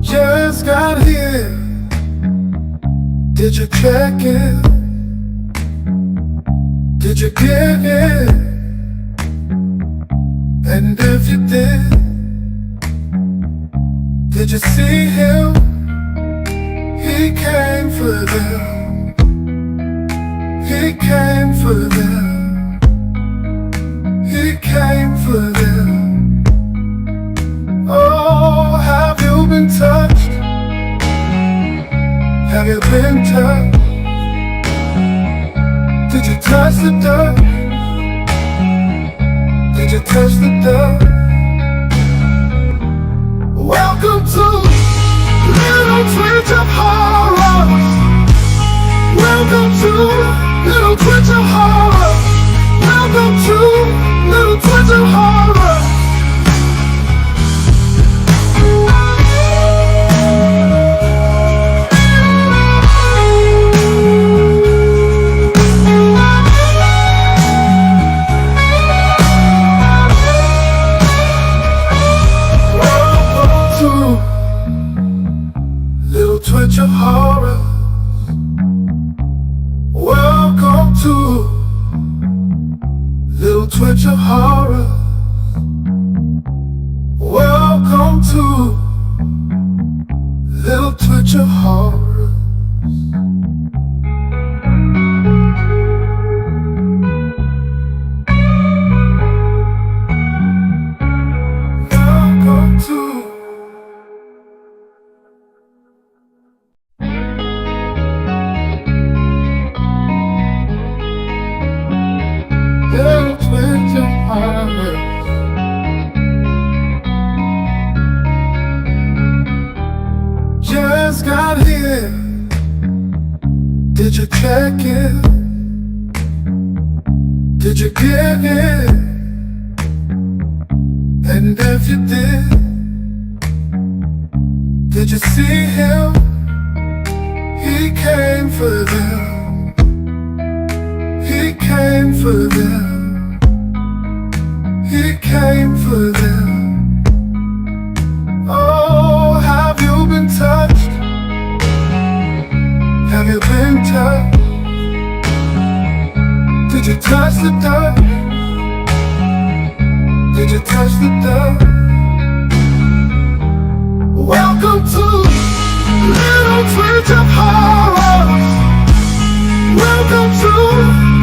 Just got here. Did you check in? Did you get it? And if you did you see him? He came for them. He came for them. He came for them. Oh, have you been touched? Have you been touched? Did you touch the dirt? Did you touch the dirt? Welcome to Little Twitch of Horror. Welcome to Little Twitch of Horror. Welcome to Little Twitch of Horror. Twitch of horror. Welcome to Little Twitch of horror. Welcome to Little Twitch of horror. Welcome to Little Twitch of horror. Just got here. Did you check in? Did you get it? And if you did you see him? He came for them. He came for them. He came for them. Oh, have you been touched? Have you been touched? Did you touch the dirt? Did you touch the dirt? Welcome to Little Twitch of Horror. Welcome to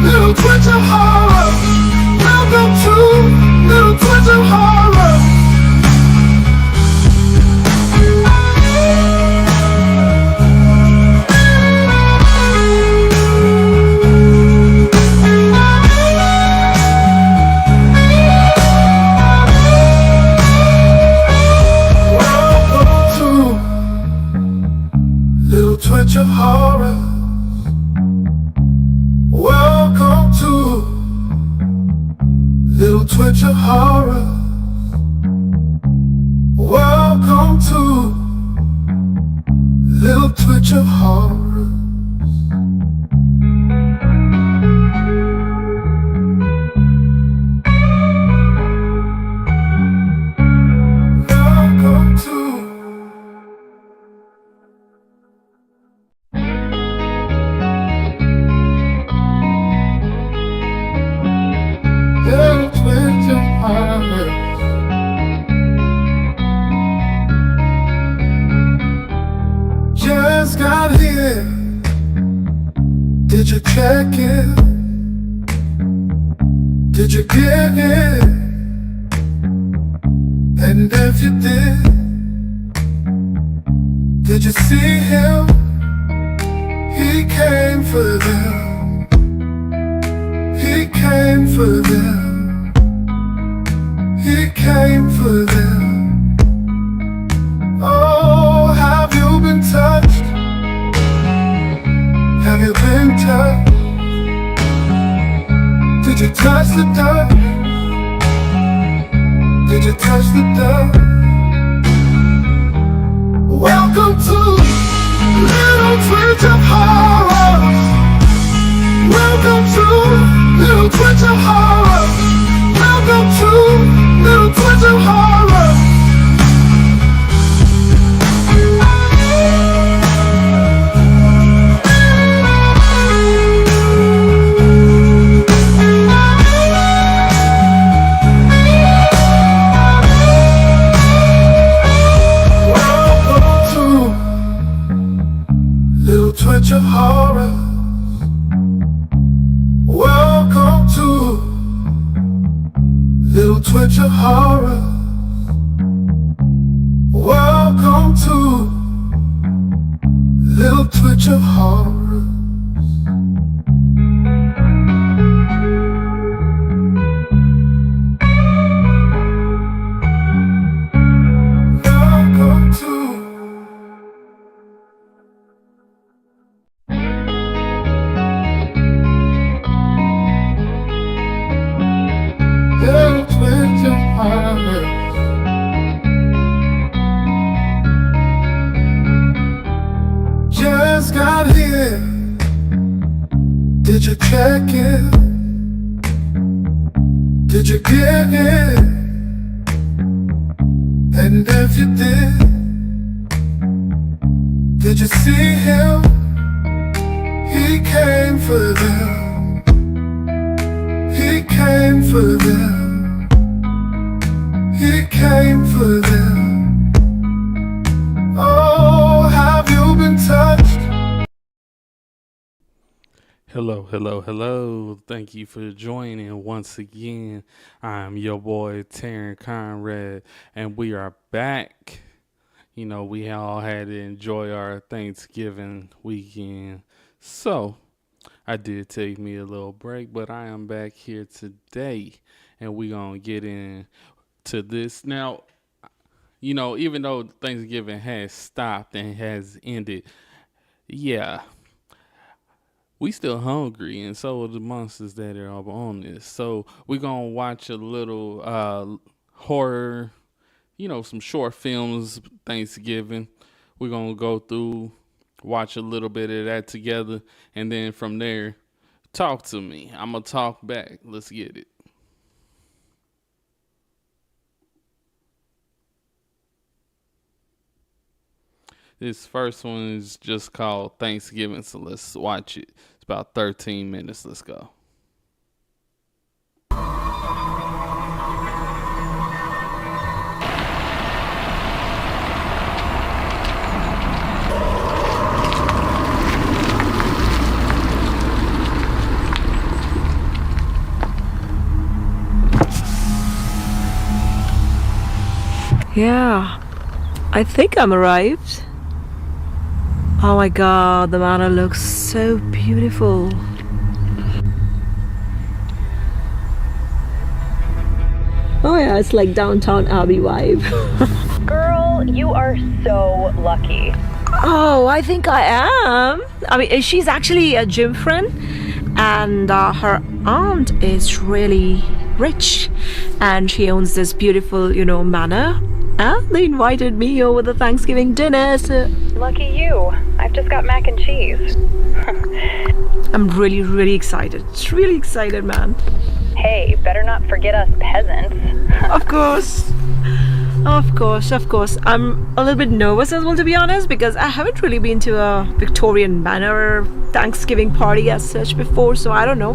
Little Twitch of Horror. Welcome to Little Twitch of Horror. Twitch of horror. Welcome to Little Twitch of horror. Welcome to Little Twitch of horror. Welcome to Little Twitch of horror. Just got here. Did you check in? Did you get it? And if you did you see him? He came for them. He came for them. He came for them. Oh, have you been touched? Have you been touched? Did you touch the dirt? Did you touch the dirt? Welcome to Little Twitch of Horror. Welcome to Little Twitch of Horror. Welcome to Little Twitch of Horror. twitch of horror. Welcome to little twitch of horror. Welcome to little twitch of horror. Welcome to little twitch of horror. Just got here. Did you check in? Did you get in? And if you did you see him? He came for them. He came for them. He came for them. Oh, have you been touched? Hello, hello, hello. Thank you for joining once again. I'm your boy, Taryn Conrad, and we are back. You know, we all had to enjoy our Thanksgiving weekend. So, I did take me a little break, but I am back here today, and we're going to get into this. Now, you know, even though Thanksgiving has stopped and has ended, yeah, we still hungry, and so are the monsters that are on this. So we're gonna watch a little horror, you know, some short films, Thanksgiving. We're gonna go through, watch a little bit of that together, and then from there, talk to me. I'm gonna talk back. Let's get it. This first one is just called Thanksgiving, so let's watch it. It's about 13 minutes. Let's go. Yeah, I think I'm arrived. Oh my god, the manor looks so beautiful. Oh yeah, it's like downtown Abbey vibe. Girl, you are so lucky. Oh, I think I am. I mean, she's actually a gym friend, and her aunt is really rich, and she owns this beautiful, you know, manor. And they invited me over the Thanksgiving dinner, so... Lucky you. I've just got mac and cheese. I'm really excited. Really excited, man. Hey, better not forget us peasants. Of course. Of course. I'm a little bit nervous as well, to be honest, because I haven't really been to a Victorian manor Thanksgiving party as such before, so I don't know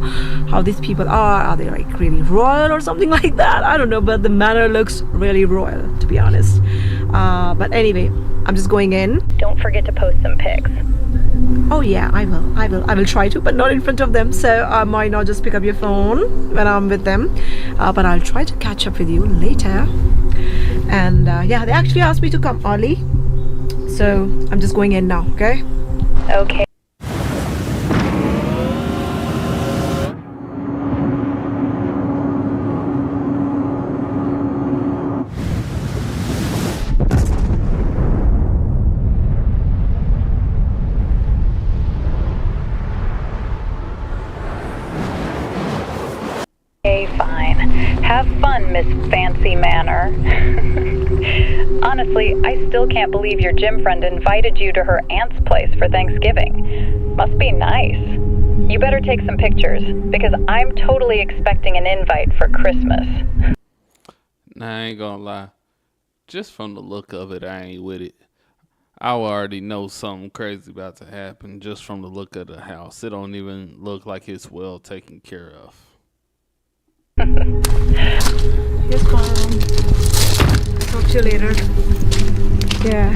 how these people are. Are they like really royal or something like that? I don't know, but the manor looks really royal, to be honest. But anyway, I'm just going in. Don't forget to post some pics. Oh yeah, I will try to, but not in front of them, so I might not just pick up your phone when I'm with them, but I'll try to catch up with you later. And yeah, they actually asked me to come early, so I'm just going in now. Okay. Okay. Fine. Have fun, Miss Fancy Manor. Honestly, I still can't believe your gym friend invited you to her aunt's place for Thanksgiving. Must be nice. You better take some pictures, because I'm totally expecting an invite for Christmas. Nah, I ain't gonna lie. Just from the look of it, I ain't with it. I already know something crazy about to happen just from the look of the house. It don't even look like it's well taken care of. Yes, Mom. Talk to you later. Yeah.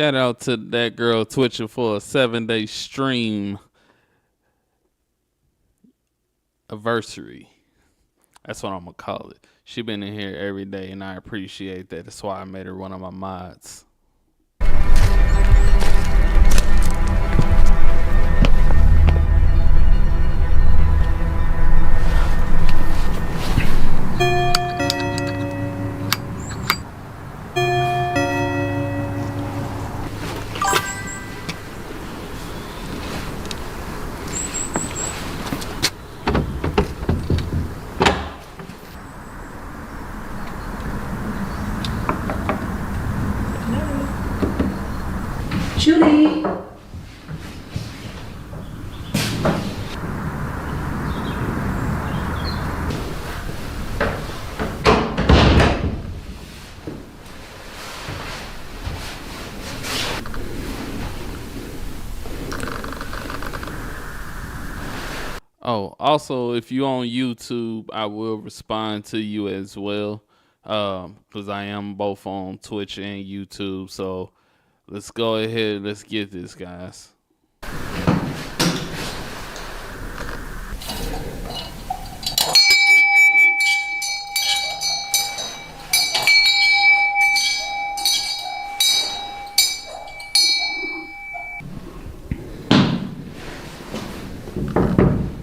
Shout out to that girl twitching for a 7-day stream anniversary. That's what I'm gonna call it. She been in here every day, and I appreciate that. That's why I made her one of my mods. Julie. Oh, also, if you on YouTube, I will respond to you as well, because I am both on Twitch and YouTube. So let's go ahead. Let's get this, guys.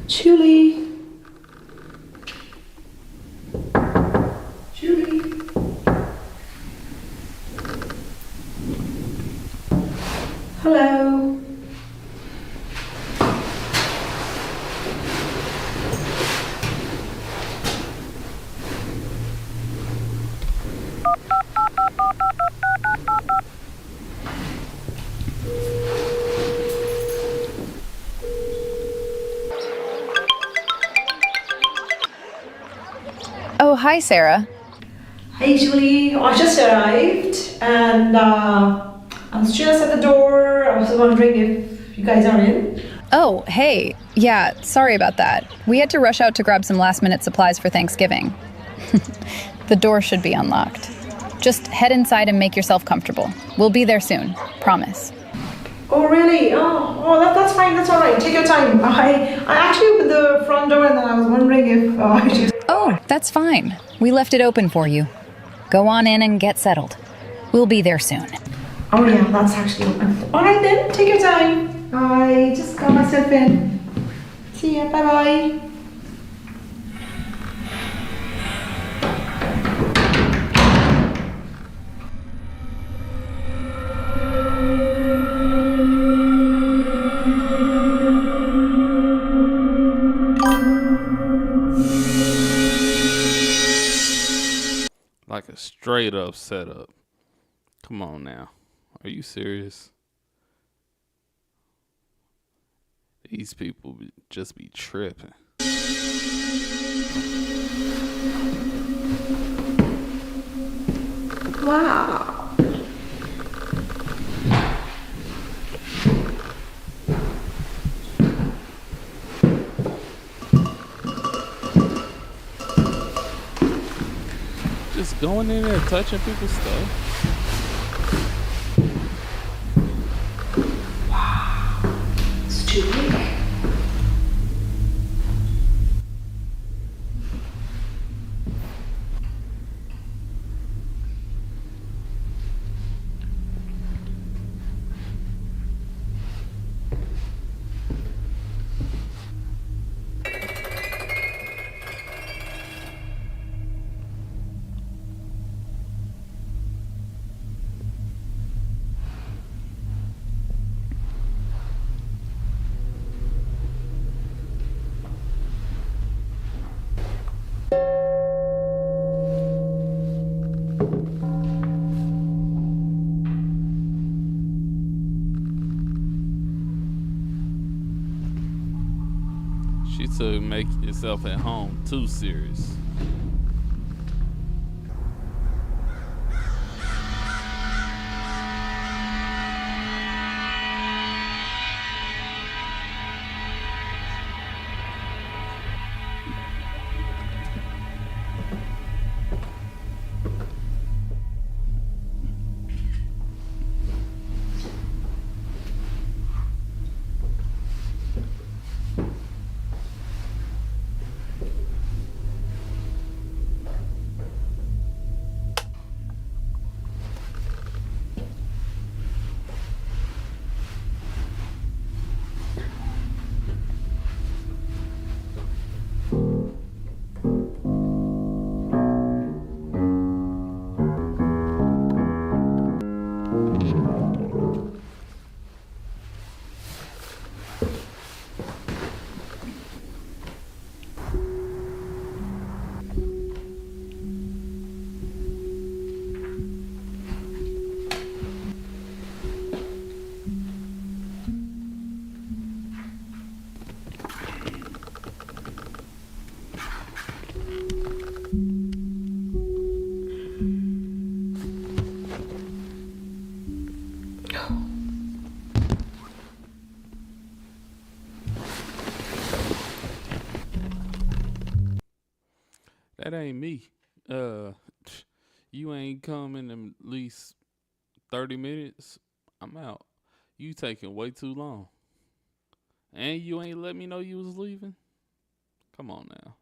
Julie. Julie. Hello. Oh, hi, Sarah. Hey Julie, I just arrived and I was just at the door. I was wondering if you guys are in. Oh, hey. Yeah, sorry about that. We had to rush out to grab some last-minute supplies for Thanksgiving. The door should be unlocked. Just head inside and make yourself comfortable. We'll be there soon. Promise. Oh really? That's fine. That's all right. Take your time. I actually opened the front door and then I was wondering if I should. Oh, that's fine. We left it open for you. Go on in and get settled. We'll be there soon. Oh yeah, that's actually open. All right then. Take your time. I just got myself in. See ya. Bye bye. Like a straight up setup. Come on now. Are you serious? These people just be tripping. Wow. Just going in there touching people's stuff. It's too big. She took make yourself at home too serious. That ain't me. You ain't coming in at least 30 minutes. I'm out. You taking way too long. And you ain't let me know you was leaving? Come on now.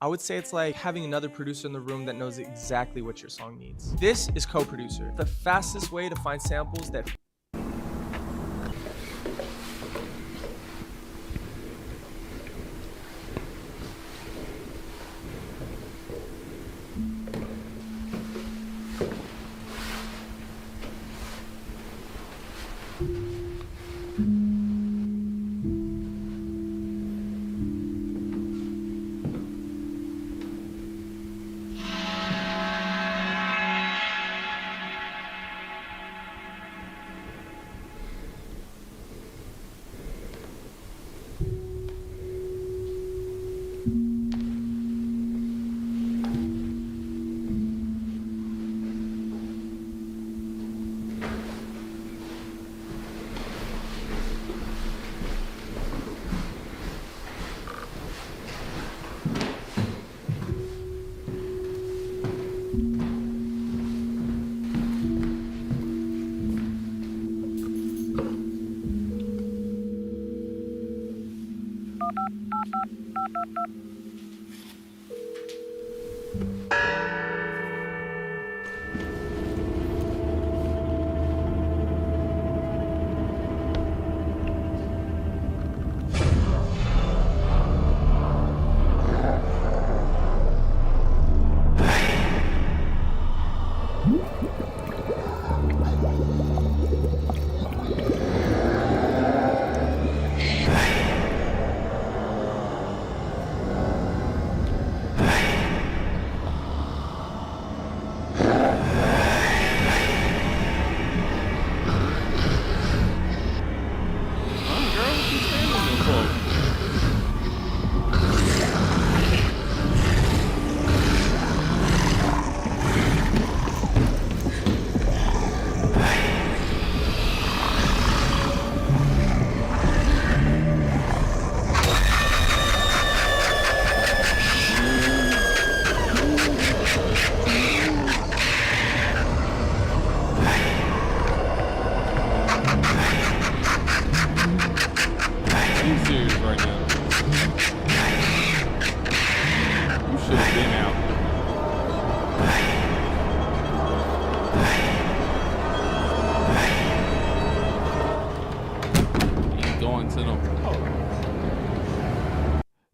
I would say it's like having another producer in the room that knows exactly what your song needs. This is co-producer, the fastest way to find samples that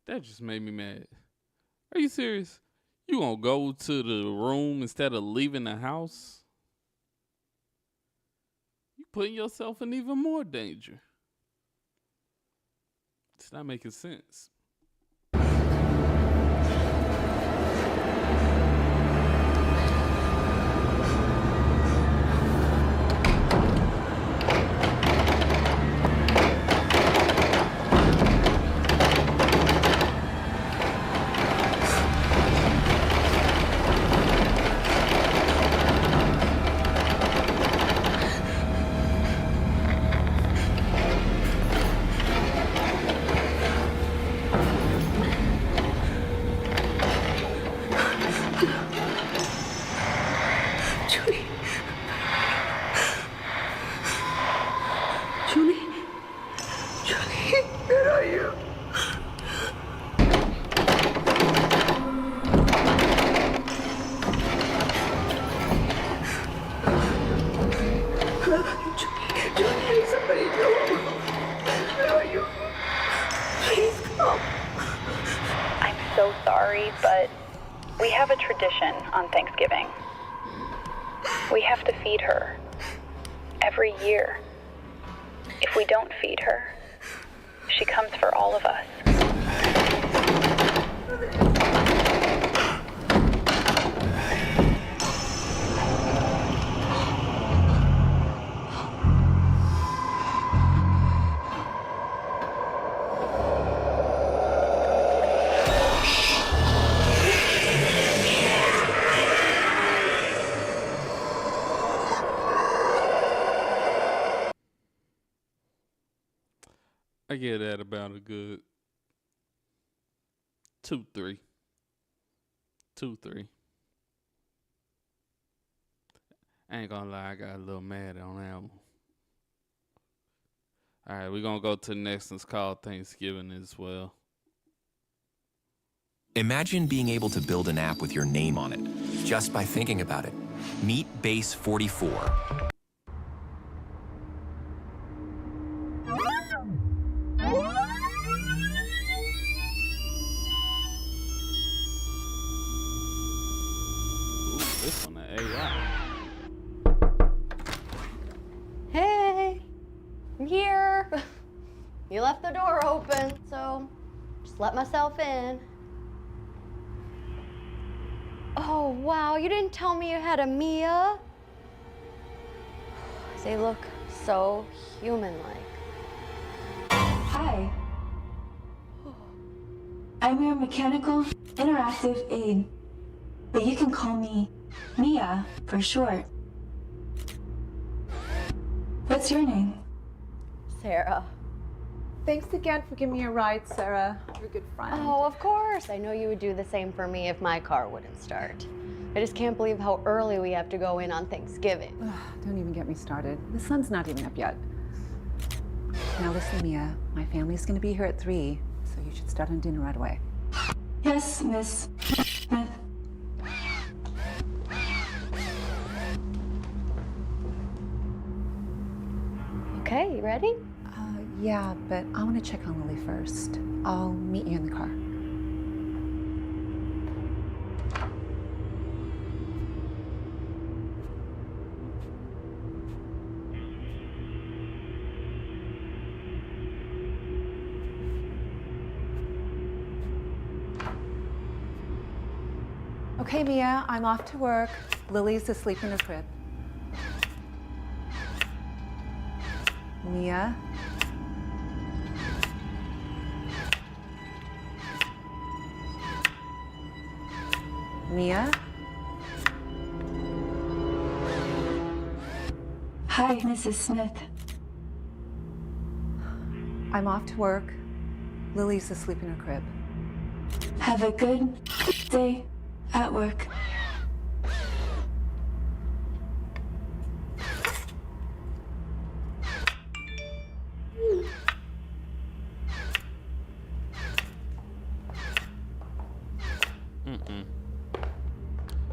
That just made me mad. Are you serious? You gonna go to the room instead of leaving the house? You putting yourself in even more danger. It's not making sense. Where are you? Julie, somebody do. Where are you? Please come. I'm so sorry, but we have a tradition on Thanksgiving. We have to feed her. Every year. If we don't feed her, she comes for all of us. I get that about a good 2-3. 2-3. I ain't gonna lie, I got a little mad on that one. Alright, we're gonna go to the next one. It's called Thanksgiving as well. Imagine being able to build an app with your name on it, just by thinking about it. Meet Base 44. This one, the AI. Hey, I'm here. You left the door open, so just let myself in. Oh, wow, you didn't tell me you had a Mia. They look so human-like. Hi. I'm your mechanical interactive aide, but you can call me Mia for short. What's your name? Sarah. Thanks again for giving me a ride, Sarah. You're a good friend. Oh, of course. I know you would do the same for me if my car wouldn't start. I just can't believe how early we have to go in on Thanksgiving. Don't even get me started. The sun's not even up yet. Now listen, Mia, my family's gonna be here at 3, so you should start on dinner right away. Yes, Miss Smith. Okay, you ready? Yeah, but I want to check on Lily first. I'll meet you in the car. Okay, Mia, I'm off to work. Lily's asleep in her crib. Mia? Mia? Hi, Mrs. Smith. I'm off to work. Lily's asleep in her crib. Have a good day at work.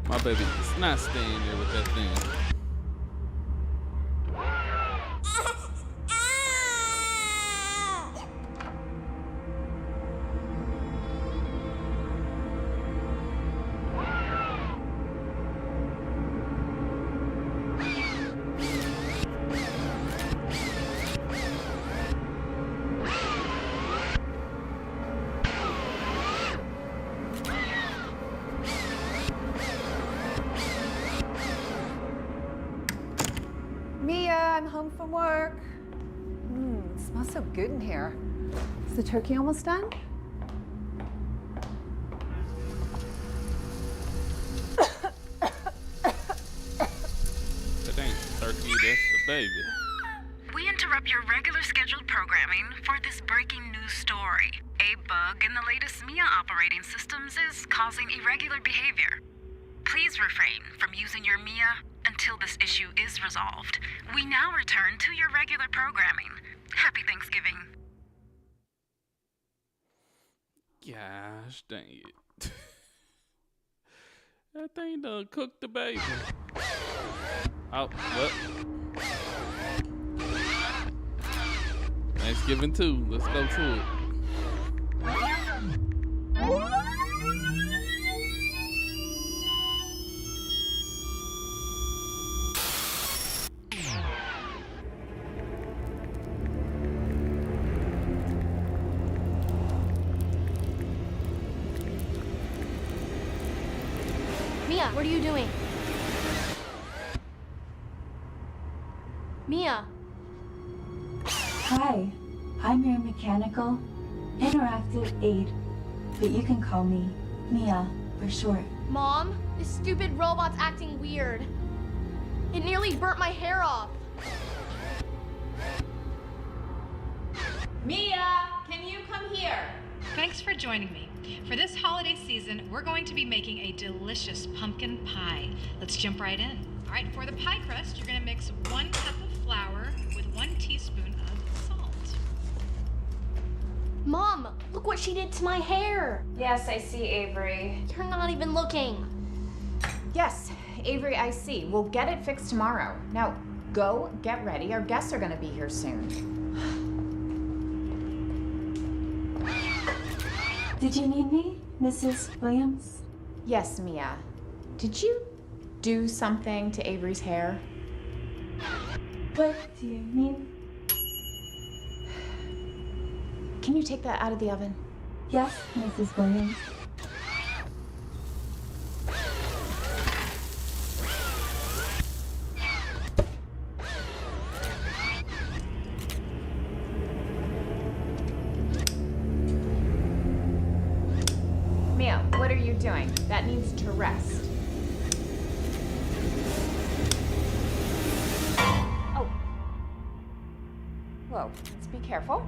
My baby is not staying there with that thing. Mia, I'm home from work. It smells so good in here. Is the turkey almost done? That ain't turkey, that's the baby. We interrupt your regular scheduled programming for this breaking news story. A bug in the latest MIA operating systems is causing irregular behavior. Please refrain from using your MIA until this issue is resolved. We now return to your regular programming. Happy Thanksgiving. Gosh dang it. That thing done cooked the baby. Oh, well. Thanksgiving 2. Let's go to it. Mia, what are you doing? Mia. Hi, I'm your mechanical interactive aide, but you can call me Mia for short. Mom, this stupid robot's acting weird. It nearly burnt my hair off. Mia, can you come here? Thanks for joining me. For this holiday season, we're going to be making a delicious pumpkin pie. Let's jump right in. All right, for the pie crust, you're going to mix 1 cup of flour with 1 teaspoon of salt. Mom, look what she did to my hair. Yes, I see, Avery. You're not even looking. Yes, Avery, I see. We'll get it fixed tomorrow. Now, go get ready. Our guests are going to be here soon. Did you need me, Mrs. Williams? Yes, Mia. Did you do something to Avery's hair? What do you mean? Can you take that out of the oven? Yes, Mrs. Williams. Mia, what are you doing? That needs to rest. Oh. Whoa, let's be careful.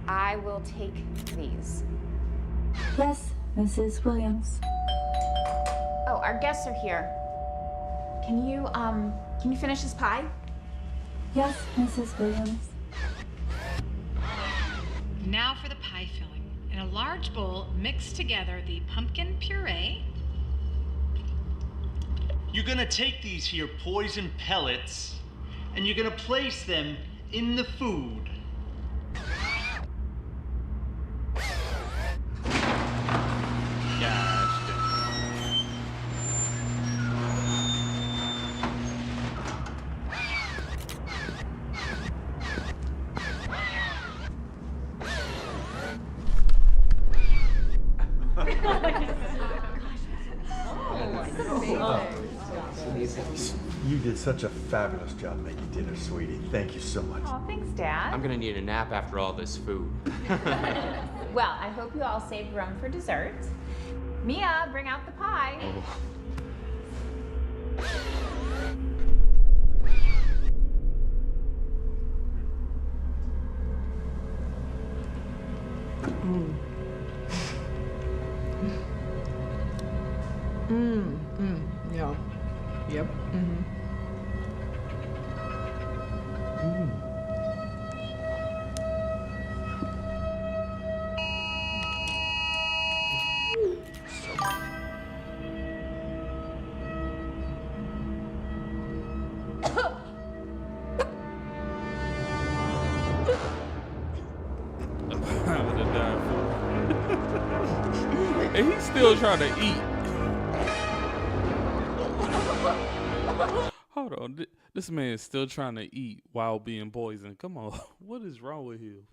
I will take these. Yes, Mrs. Williams. Oh, our guests are here. Can you finish this pie? Yes, Mrs. Williams. Now for the pie filling. In a large bowl, mix together the pumpkin puree. You're gonna take these here poison pellets and you're gonna place them in the food. You did such a fabulous job making dinner, sweetie. Thank you so much. Oh, thanks, Dad. I'm gonna need a nap after all this food. Well, I hope you all saved room for dessert. Mia, bring out the pie. Yeah. Yep. And he's still trying to eat. Hold on. This man is still trying to eat while being poisoned. Come on. What is wrong with him?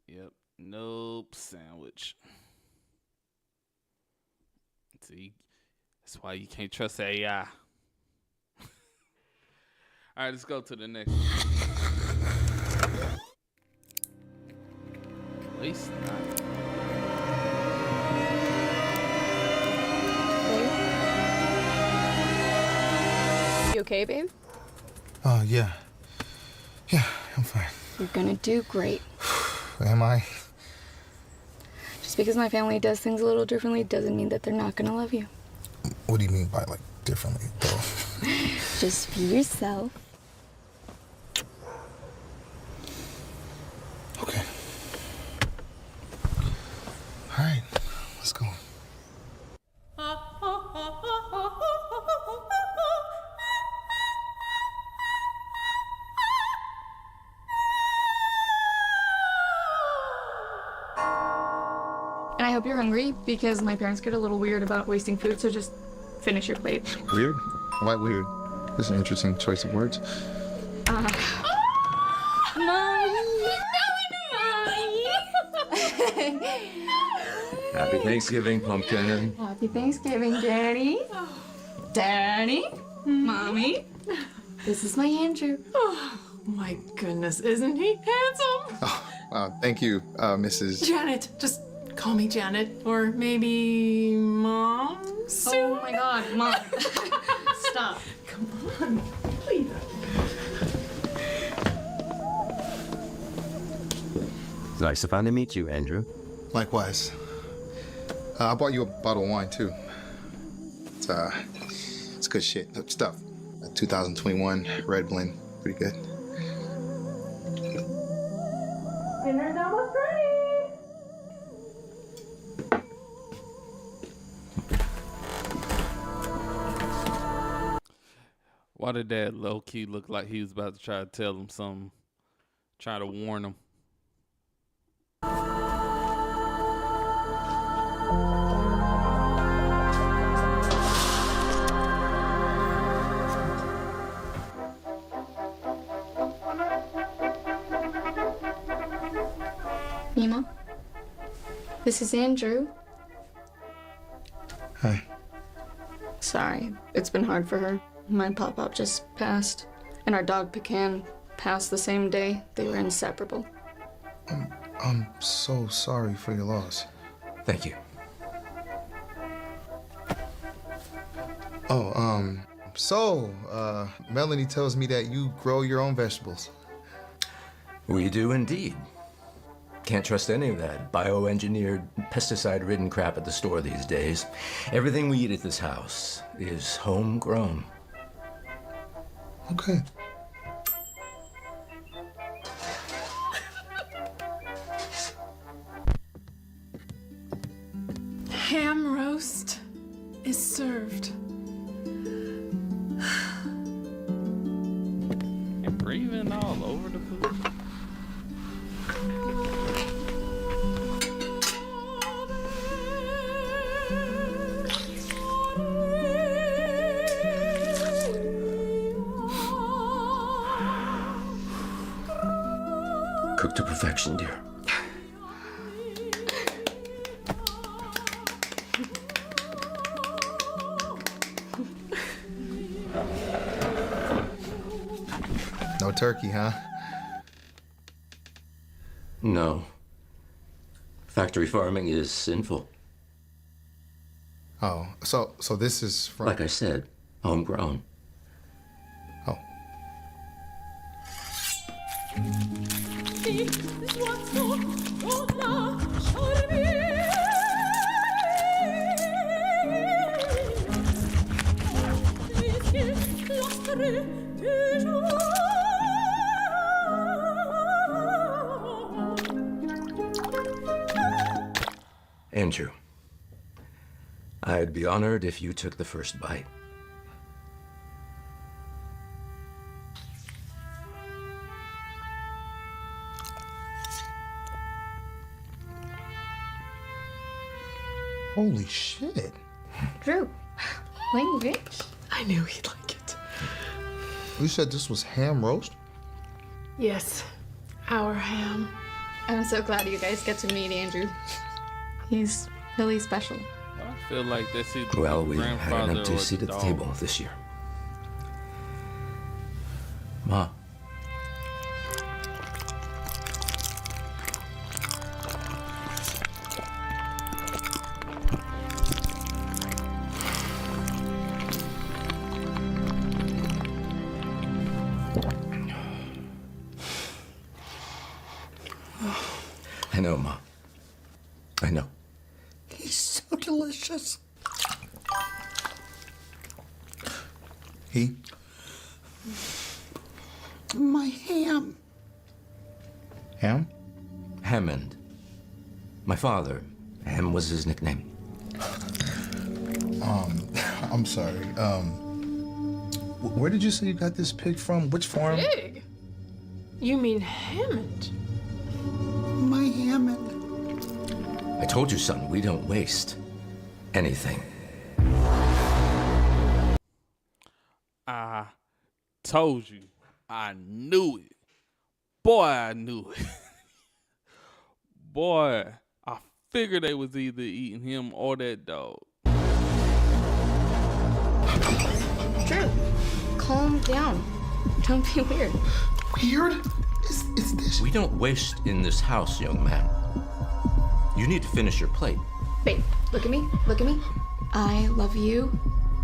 Yep. Nope. Sandwich. See, that's why you can't trust AI. All right, let's go to the next one. At least not. okay, babe? Yeah. Yeah, I'm fine. You're gonna do great. Am I? Just because my family does things a little differently doesn't mean that they're not gonna love you. What do you mean by, like, differently, though? Just be yourself. Okay. All right, let's go. And I hope you're hungry because my parents get a little weird about wasting food, so just finish your plate. Weird? Why weird? This is an interesting choice of words. Happy Thanksgiving, Pumpkin. Happy Thanksgiving, Daddy. Daddy. Mommy. This is my Andrew. Oh, my goodness, isn't he handsome? Thank you, Mrs. Janet, just call me Janet, or maybe Mom soon. Oh my God, Mom. Stop. Come on, please. It's nice to finally meet you, Andrew. Likewise. I bought you a bottle of wine, too. It's good shit. Stuff. 2021 red blend. Pretty good. Dinner's almost ready. Why did Dad low key look like he was about to try to tell him something? Try to warn him. Mima, this is Andrew. Hi. Sorry, it's been hard for her. My pop-up just passed, and our dog Pecan passed the same day. They were inseparable. I'm so sorry for your loss. Thank you. Melanie tells me that you grow your own vegetables. We do indeed. Can't trust any of that bioengineered, pesticide-ridden crap at the store these days. Everything we eat at this house is homegrown. Okay. Ham roast is served. And breathing all over the food. Cooked to perfection, dear. No turkey, huh? No. Factory farming is sinful. Oh, so this is from... Like I said, homegrown. Oh. Andrew, I'd be honored if you took the first bite. Holy shit. Drew, language. I knew he'd like it. You said this was ham roast? Yes, our ham. I'm so glad you guys get to meet Andrew. He's really special. I feel like that's either Well, the we had grandfather an empty or seat the at the dog. table this year. Ma. know, Ma. I know. He's so delicious. My ham. Ham? Hammond. My father. Ham was his nickname. I'm sorry. Where did you say you got this pig from? Which farm? Pig? You mean Hammond? My Hammond. I told you, son, we don't waste anything. I told you. I knew it. Boy, I knew it. Boy, I figured they was either eating him or that dog. Drew, calm down. Don't be weird. Weird? Is this? We don't waste in this house, young man. You need to finish your plate. Babe, look at me. Look at me. I love you.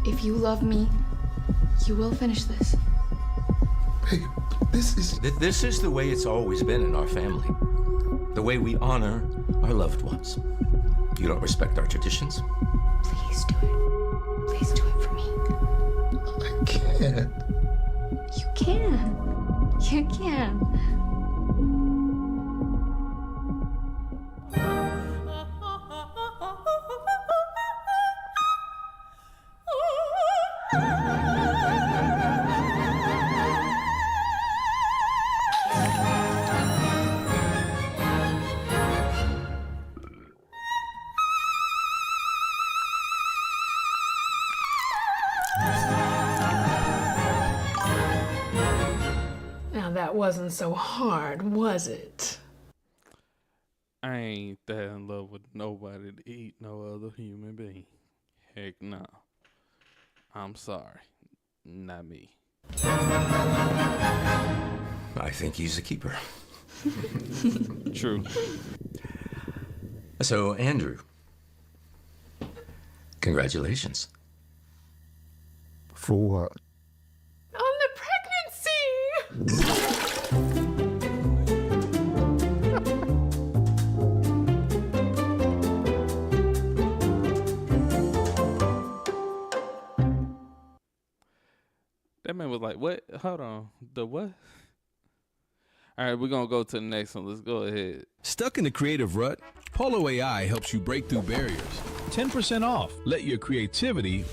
If you love me, you will finish this. Babe, this is... This is the way it's always been in our family. The way we honor our loved ones. You don't respect our traditions? Please do it. Please do it for me. I can't. You can. You can. Now that wasn't so hard, was it? I ain't that in love with nobody to eat no other human being. Heck no. I'm sorry. Not me. I think he's a keeper. True. So, Andrew, congratulations. For what? On the pregnancy! That man was like, what? Hold on. The what? All right, we're going to go to the next one. Let's go ahead. Stuck in the creative rut? Polo AI helps you break through barriers. 10% off. Let your creativity.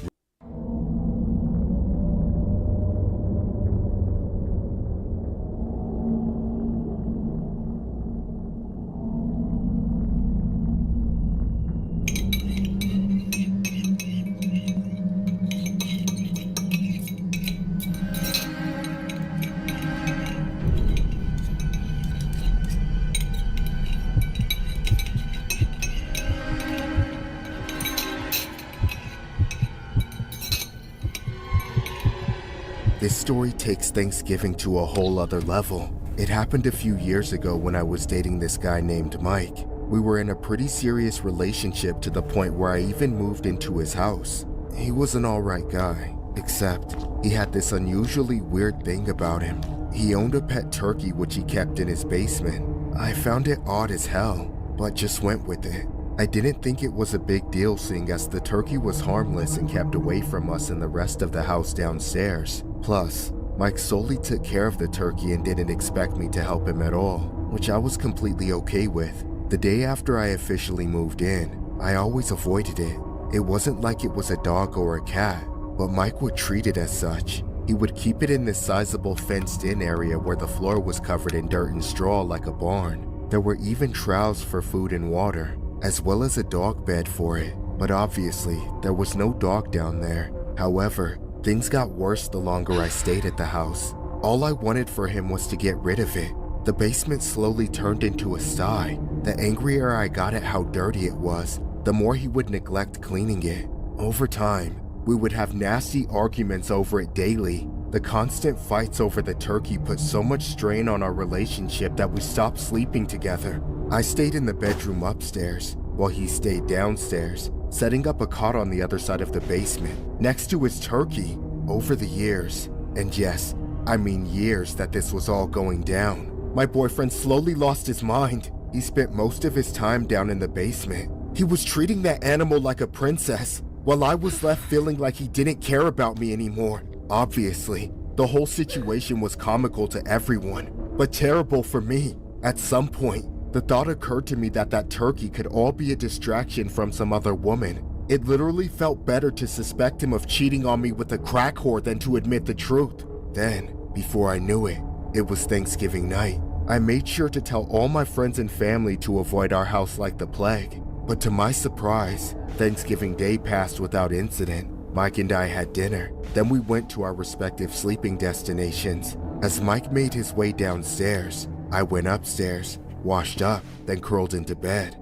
This story takes Thanksgiving to a whole other level. It happened a few years ago when I was dating this guy named Mike. We were in a pretty serious relationship to the point where I even moved into his house. He was an alright guy, except he had this unusually weird thing about him. He owned a pet turkey which he kept in his basement. I found it odd as hell, but just went with it. I didn't think it was a big deal seeing as the turkey was harmless and kept away from us and the rest of the house downstairs. Plus, Mike solely took care of the turkey and didn't expect me to help him at all, which I was completely okay with. The day after I officially moved in, I always avoided it. It wasn't like it was a dog or a cat, but Mike would treat it as such. He would keep it in this sizable fenced-in area where the floor was covered in dirt and straw like a barn. There were even troughs for food and water, as well as a dog bed for it, but obviously there was no dog down there. However, things got worse the longer I stayed at the house. All I wanted for him was to get rid of it. The basement slowly turned into a sty. The angrier I got at how dirty it was, the more he would neglect cleaning it. Over time, we would have nasty arguments over it daily. The constant fights over the turkey put so much strain on our relationship that we stopped sleeping together. I stayed in the bedroom upstairs, while he stayed downstairs, setting up a cot on the other side of the basement, next to his turkey. Over the years, and yes, I mean years that this was all going down, my boyfriend slowly lost his mind. He spent most of his time down in the basement. He was treating that animal like a princess, while I was left feeling like he didn't care about me anymore. Obviously, the whole situation was comical to everyone, but terrible for me. At some point, the thought occurred to me that that turkey could all be a distraction from some other woman. It literally felt better to suspect him of cheating on me with a crack whore than to admit the truth. Then, before I knew it, it was Thanksgiving night. I made sure to tell all my friends and family to avoid our house like the plague. But to my surprise, Thanksgiving Day passed without incident. Mike and I had dinner. Then we went to our respective sleeping destinations. As Mike made his way downstairs, I went upstairs, washed up, then curled into bed.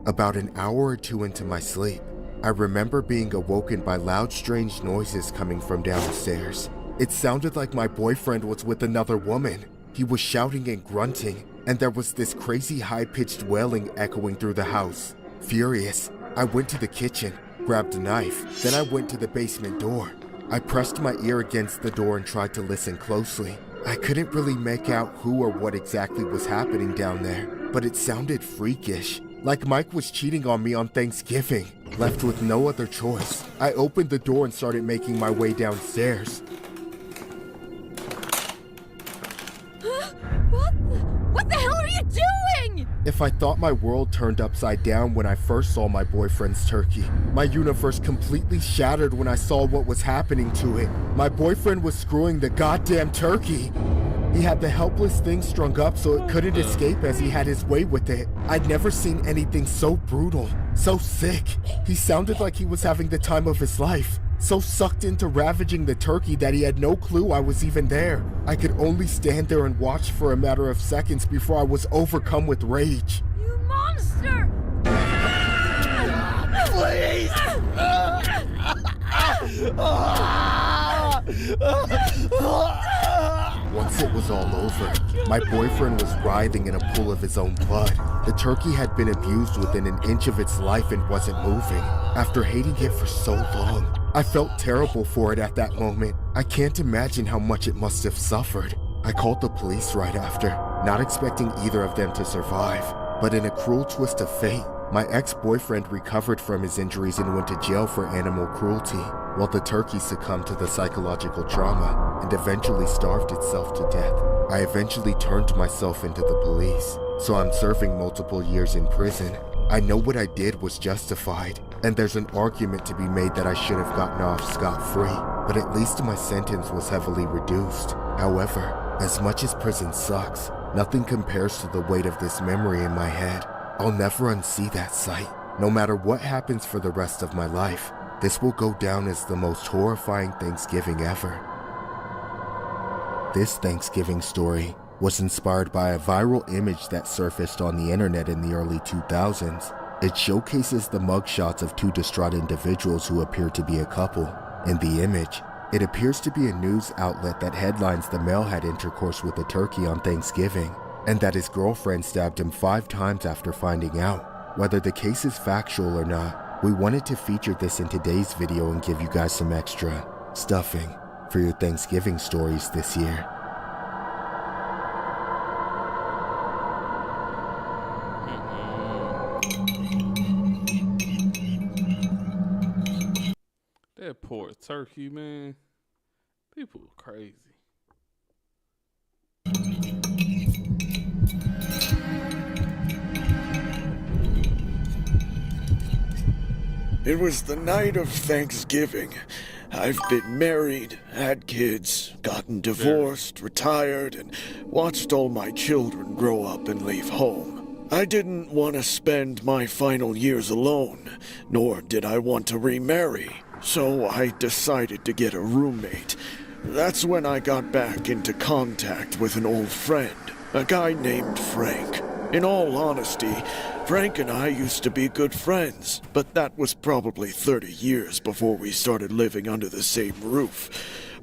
About an hour or two into my sleep, I remember being awoken by loud, strange noises coming from downstairs. It sounded like my boyfriend was with another woman. He was shouting and grunting, and there was this crazy high-pitched wailing echoing through the house. Furious, I went to the kitchen, grabbed a knife, then I went to the basement door. I pressed my ear against the door and tried to listen closely. I couldn't really make out who or what exactly was happening down there, but it sounded freakish, like Mike was cheating on me on Thanksgiving. Left with no other choice, I opened the door and started making my way downstairs. What the hell are you doing? If I thought my world turned upside down when I first saw my boyfriend's turkey, my universe completely shattered when I saw what was happening to it. My boyfriend was screwing the goddamn turkey. He had the helpless thing strung up so it couldn't escape as he had his way with it. I'd never seen anything so brutal, so sick. He sounded like he was having the time of his life. So sucked into ravaging the turkey that he had no clue I was even there. I could only stand there and watch for a matter of seconds before I was overcome with rage. You monster! Please! Once it was all over, my boyfriend was writhing in a pool of his own blood. The turkey had been abused within an inch of its life and wasn't moving. After hating it for so long, I felt terrible for it at that moment. I can't imagine how much it must have suffered. I called the police right after, not expecting either of them to survive. But in a cruel twist of fate, my ex-boyfriend recovered from his injuries and went to jail for animal cruelty, while the turkey succumbed to the psychological trauma and eventually starved itself to death. I eventually turned myself into the police, so I'm serving multiple years in prison. I know what I did was justified, and there's an argument to be made that I should have gotten off scot-free, but at least my sentence was heavily reduced. However, as much as prison sucks, nothing compares to the weight of this memory in my head. I'll never unsee that sight. No matter what happens for the rest of my life, this will go down as the most horrifying Thanksgiving ever. This Thanksgiving story was inspired by a viral image that surfaced on the internet in the early 2000s. It showcases the mugshots of two distraught individuals who appear to be a couple. In the image, it appears to be a news outlet that headlines the male had intercourse with a turkey on Thanksgiving, and that his girlfriend stabbed him 5 times after finding out. Whether the case is factual or not, we wanted to feature this in today's video and give you guys some extra stuffing for your Thanksgiving stories this year. That poor turkey, man. People are crazy. It was the night of Thanksgiving. I've been married, had kids, gotten divorced, retired, and watched all my children grow up and leave home. I didn't want to spend my final years alone, nor did I want to remarry, so I decided to get a roommate. That's when I got back into contact with an old friend, a guy named Frank. In all honesty, Frank and I used to be good friends, but that was probably 30 years before we started living under the same roof.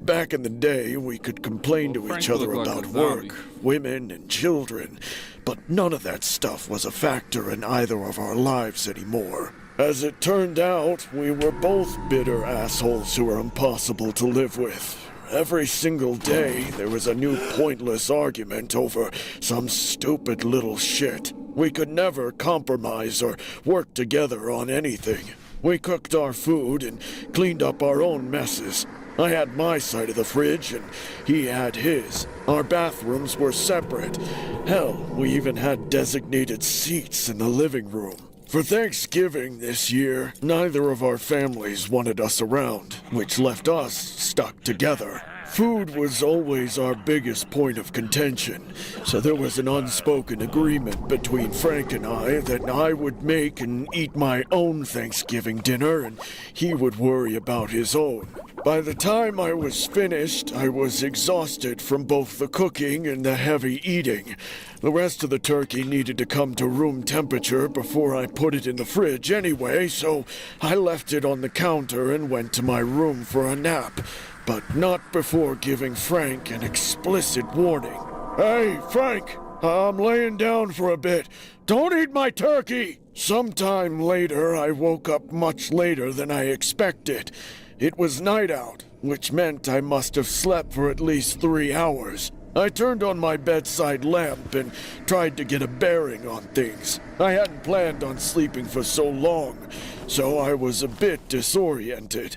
Back in the day, we could complain to each other about work, women, and children, but none of that stuff was a factor in either of our lives anymore. As it turned out, we were both bitter assholes who were impossible to live with. Every single day, there was a new pointless argument over some stupid little shit. We could never compromise or work together on anything. We cooked our food and cleaned up our own messes. I had my side of the fridge and he had his. Our bathrooms were separate. Hell, we even had designated seats in the living room. For Thanksgiving this year, neither of our families wanted us around, which left us stuck together. Food was always our biggest point of contention, so there was an unspoken agreement between Frank and I that I would make and eat my own Thanksgiving dinner and he would worry about his own. By the time I was finished, I was exhausted from both the cooking and the heavy eating. The rest of the turkey needed to come to room temperature before I put it in the fridge anyway, so I left it on the counter and went to my room for a nap. But not before giving Frank an explicit warning. Hey, Frank, I'm laying down for a bit. Don't eat my turkey! Sometime later, I woke up much later than I expected. It was night out, which meant I must have slept for at least 3 hours. I turned on my bedside lamp and tried to get a bearing on things. I hadn't planned on sleeping for so long, so I was a bit disoriented.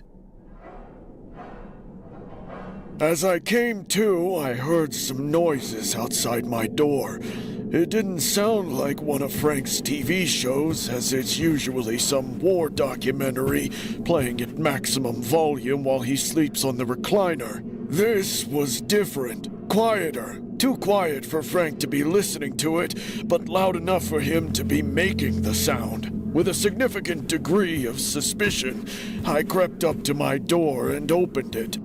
As I came to, I heard some noises outside my door. It didn't sound like one of Frank's TV shows, as it's usually some war documentary playing at maximum volume while he sleeps on the recliner. This was different, quieter. Too quiet for Frank to be listening to it, but loud enough for him to be making the sound. With a significant degree of suspicion, I crept up to my door and opened it.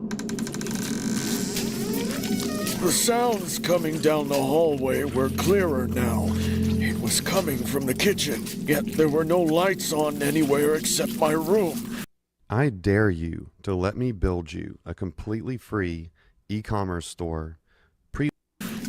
The sounds coming down the hallway were clearer now. It was coming from the kitchen, yet there were no lights on anywhere except my room. I dare you to let me build you a completely free e-commerce store.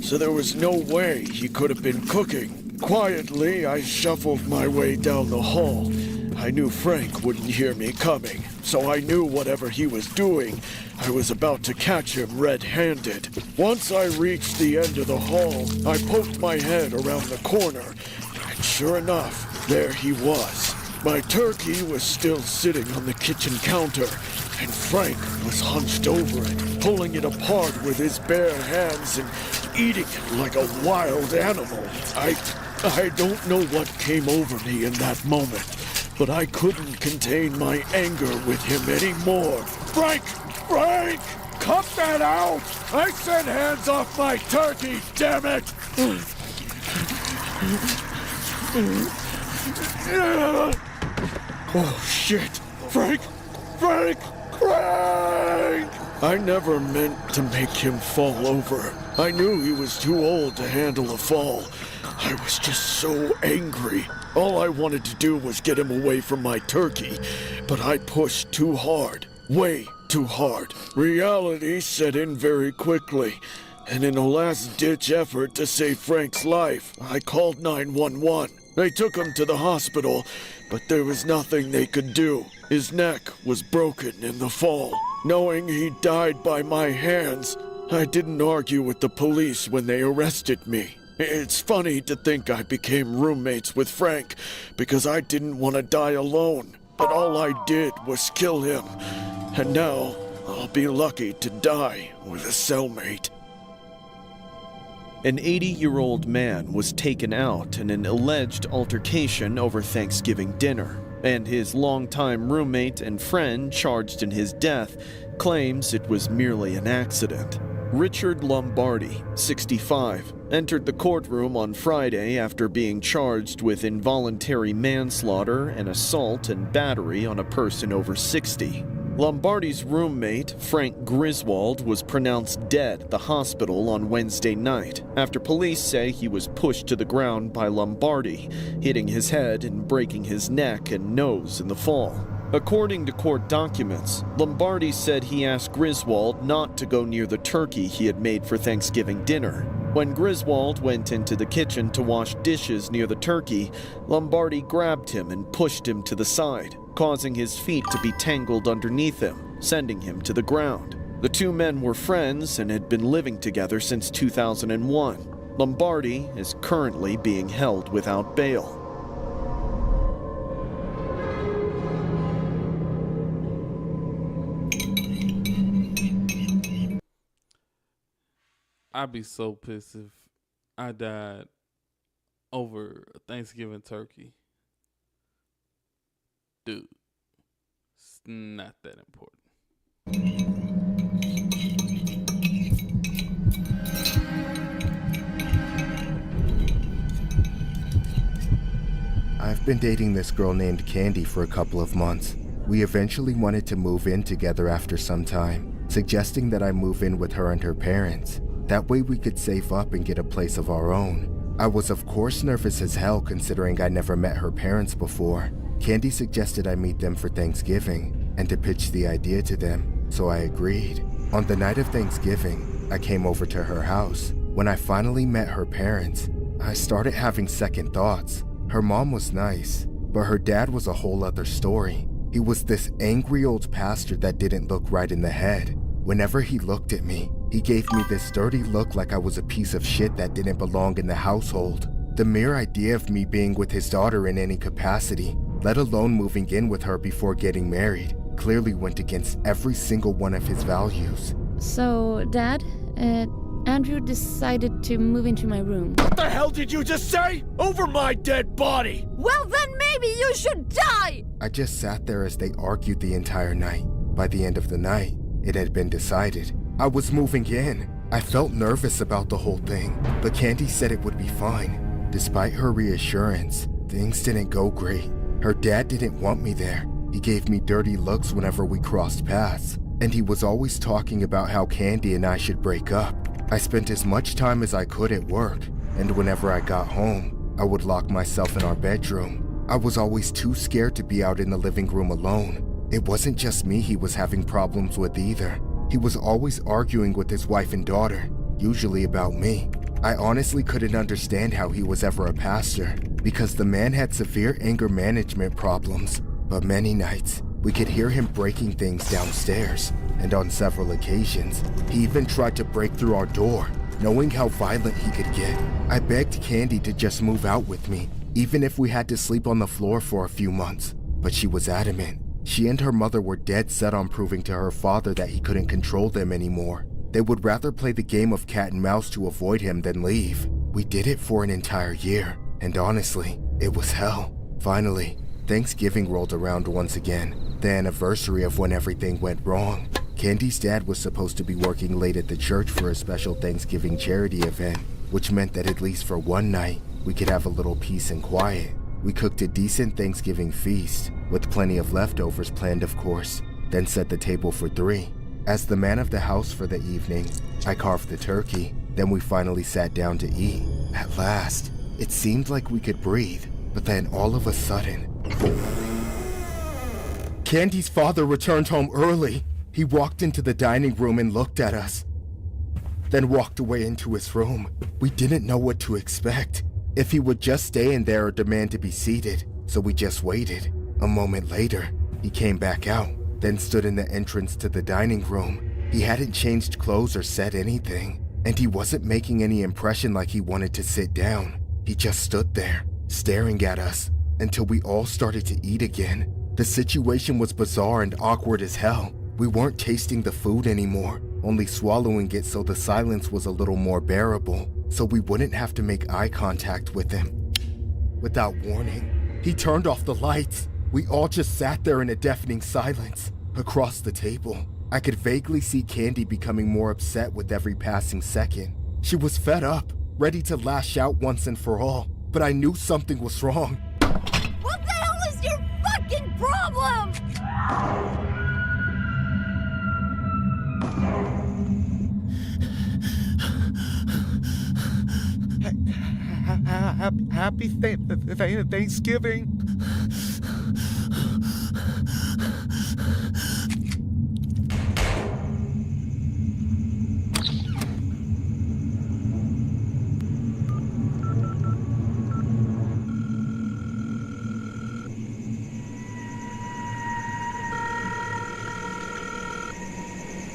So there was no way he could have been cooking. Quietly, I shuffled my way down the hall. I knew Frank wouldn't hear me coming, so I knew whatever he was doing, I was about to catch him red-handed. Once I reached the end of the hall, I poked my head around the corner, and sure enough, there he was. My turkey was still sitting on the kitchen counter, and Frank was hunched over it, pulling it apart with his bare hands and eating it like a wild animal. I don't know what came over me in that moment, but I couldn't contain my anger with him anymore. Frank! Frank! Cut that out! I said hands off my turkey, damn it! Oh shit! Frank! Frank! Frank! I never meant to make him fall over. I knew he was too old to handle a fall. I was just so angry. All I wanted to do was get him away from my turkey, but I pushed too hard. Way too hard. Reality set in very quickly, and in a last-ditch effort to save Frank's life, I called 911. They took him to the hospital, but there was nothing they could do. His neck was broken in the fall. Knowing he died by my hands, I didn't argue with the police when they arrested me. It's funny to think I became roommates with Frank because I didn't want to die alone, but all I did was kill him. And now, I'll be lucky to die with a cellmate. An 80-year-old man was taken out in an alleged altercation over Thanksgiving dinner, and his longtime roommate and friend charged in his death claims it was merely an accident. Richard Lombardi, 65, entered the courtroom on Friday after being charged with involuntary manslaughter and assault and battery on a person over 60. Lombardi's roommate, Frank Griswold, was pronounced dead at the hospital on Wednesday night after police say he was pushed to the ground by Lombardi, hitting his head and breaking his neck and nose in the fall. According to court documents, Lombardi said he asked Griswold not to go near the turkey he had made for Thanksgiving dinner. When Griswold went into the kitchen to wash dishes near the turkey, Lombardi grabbed him and pushed him to the side, causing his feet to be tangled underneath him, sending him to the ground. The two men were friends and had been living together since 2001. Lombardi is currently being held without bail. I'd be so pissed if I died over a Thanksgiving turkey. Dude, it's not that important. I've been dating this girl named Candy for a couple of months. We eventually wanted to move in together after some time, suggesting that I move in with her and her parents. That way we could save up and get a place of our own. I was of course nervous as hell considering I never met her parents before. Candy suggested I meet them for Thanksgiving and to pitch the idea to them, so I agreed. On the night of Thanksgiving, I came over to her house. When I finally met her parents, I started having second thoughts. Her mom was nice, but her dad was a whole other story. He was this angry old pastor that didn't look right in the head. Whenever he looked at me, he gave me this dirty look like I was a piece of shit that didn't belong in the household. The mere idea of me being with his daughter in any capacity, let alone moving in with her before getting married, clearly went against every single one of his values. So, Dad, Andrew decided to move into my room. What the hell did you just say? Over my dead body! Well, then maybe you should die! I just sat there as they argued the entire night. By the end of the night, it had been decided. I was moving in. I felt nervous about the whole thing, but Candy said it would be fine. Despite her reassurance, things didn't go great. Her dad didn't want me there. He gave me dirty looks whenever we crossed paths, and he was always talking about how Candy and I should break up. I spent as much time as I could at work, and whenever I got home, I would lock myself in our bedroom. I was always too scared to be out in the living room alone. It wasn't just me he was having problems with either. He was always arguing with his wife and daughter, usually about me. I honestly couldn't understand how he was ever a pastor, because the man had severe anger management problems. But many nights, we could hear him breaking things downstairs, and on several occasions, he even tried to break through our door, knowing how violent he could get. I begged Candy to just move out with me, even if we had to sleep on the floor for a few months, but she was adamant. She and her mother were dead set on proving to her father that he couldn't control them anymore. They would rather play the game of cat and mouse to avoid him than leave. We did it for an entire year, and honestly, it was hell. Finally, Thanksgiving rolled around once again, the anniversary of when everything went wrong. Candy's dad was supposed to be working late at the church for a special Thanksgiving charity event, which meant that at least for one night, we could have a little peace and quiet. We cooked a decent Thanksgiving feast, with plenty of leftovers planned of course, then set the table for 3. As the man of the house for the evening, I carved the turkey, then we finally sat down to eat. At last, it seemed like we could breathe, but then all of a sudden, Candy's father returned home early. He walked into the dining room and looked at us, then walked away into his room. We didn't know what to expect, if he would just stay in there or demand to be seated, so we just waited. A moment later, he came back out, then stood in the entrance to the dining room. He hadn't changed clothes or said anything, and he wasn't making any impression like he wanted to sit down. He just stood there, staring at us, until we all started to eat again. The situation was bizarre and awkward as hell. We weren't tasting the food anymore, only swallowing it so the silence was a little more bearable, so we wouldn't have to make eye contact with him. Without warning, he turned off the lights. We all just sat there in a deafening silence. Across the table, I could vaguely see Candy becoming more upset with every passing second. She was fed up, ready to lash out once and for all, but I knew something was wrong. What the hell is your fucking problem? Happy Thanksgiving.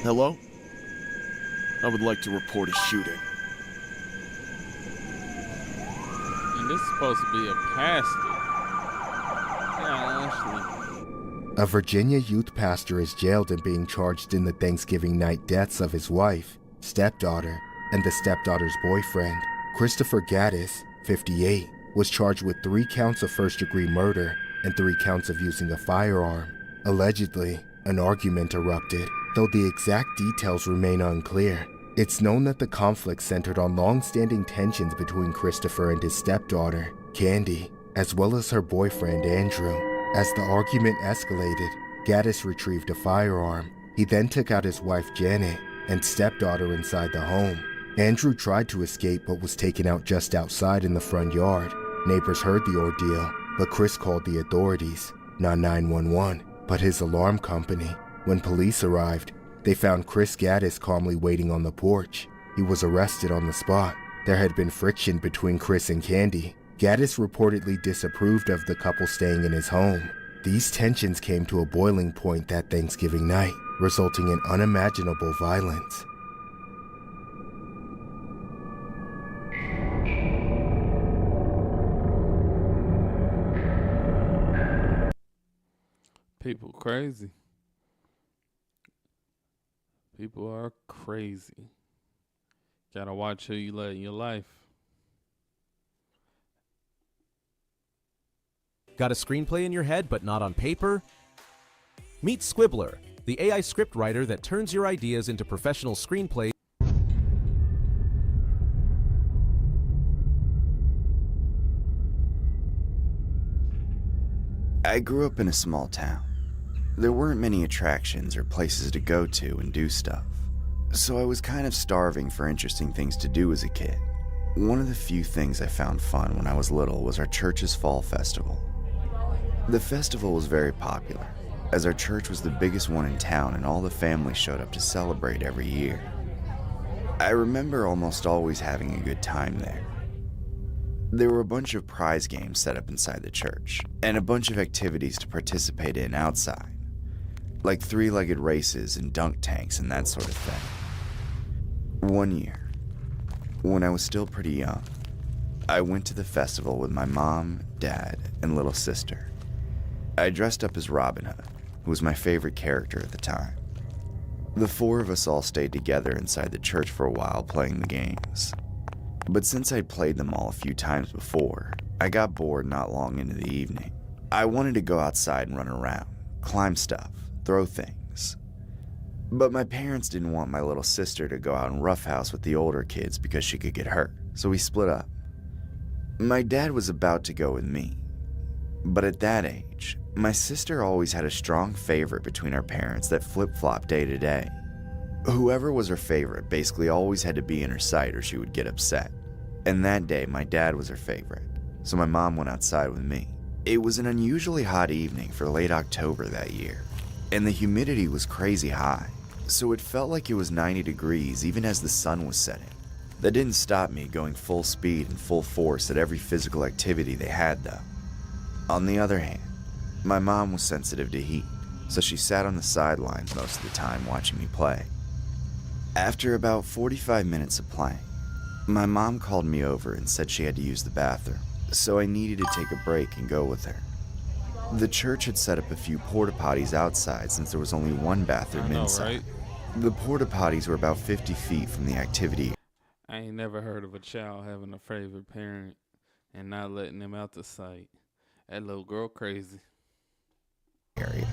Hello? I would like to report a shooting. this is supposed to be a pastor. Yeah, Ashley. A Virginia youth pastor is jailed and being charged in the Thanksgiving night deaths of his wife, stepdaughter, and the stepdaughter's boyfriend. Christopher Gaddis, 58, was charged with 3 counts of first-degree murder and 3 counts of using a firearm. Allegedly, an argument erupted, though the exact details remain unclear. It's known that the conflict centered on long-standing tensions between Christopher and his stepdaughter, Candy, as well as her boyfriend, Andrew. As the argument escalated, Gaddis retrieved a firearm. He then took out his wife, Janet, and stepdaughter inside the home. Andrew tried to escape but was taken out just outside in the front yard. Neighbors heard the ordeal, but Chris called the authorities, not 911, but his alarm company. When police arrived, they found Chris Gaddis calmly waiting on the porch. He was arrested on the spot. There had been friction between Chris and Candy. Gaddis reportedly disapproved of the couple staying in his home. These tensions came to a boiling point that Thanksgiving night, resulting in unimaginable violence. People crazy. People are crazy. Gotta watch who you let in your life. Got a screenplay in your head but not on paper? Meet Squibbler, the AI script writer that turns your ideas into professional screenplays. I grew up in a small town. There weren't many attractions or places to go to and do stuff, so I was kind of starving for interesting things to do as a kid. One of the few things I found fun when I was little was our church's fall festival. The festival was very popular, as our church was the biggest one in town and all the families showed up to celebrate every year. I remember almost always having a good time there. There were a bunch of prize games set up inside the church, and a bunch of activities to participate in outside, like 3-legged races and dunk tanks and that sort of thing. One year, when I was still pretty young, I went to the festival with my mom, dad, and little sister. I dressed up as Robin Hood, who was my favorite character at the time. The 4 of us all stayed together inside the church for a while playing the games. But since I'd played them all a few times before, I got bored not long into the evening. I wanted to go outside and run around, climb stuff, throw things. But my parents didn't want my little sister to go out and roughhouse with the older kids because she could get hurt, so we split up. My dad was about to go with me, but at that age, my sister always had a strong favorite between our parents that flip-flopped day to day. Whoever was her favorite basically always had to be in her sight or she would get upset. And that day, my dad was her favorite, so my mom went outside with me. It was an unusually hot evening for late October that year, and the humidity was crazy high, so it felt like it was 90 degrees even as the sun was setting. That didn't stop me going full speed and full force at every physical activity they had though. On the other hand, my mom was sensitive to heat, so she sat on the sidelines most of the time watching me play. After about 45 minutes of playing, my mom called me over and said she had to use the bathroom, so I needed to take a break and go with her. The church had set up a few porta potties outside since there was only one bathroom inside. Right? The porta potties were about 50 feet from the activity. I ain't never heard of a child having a favorite parent and not letting them out the sight. That little girl crazy. Area,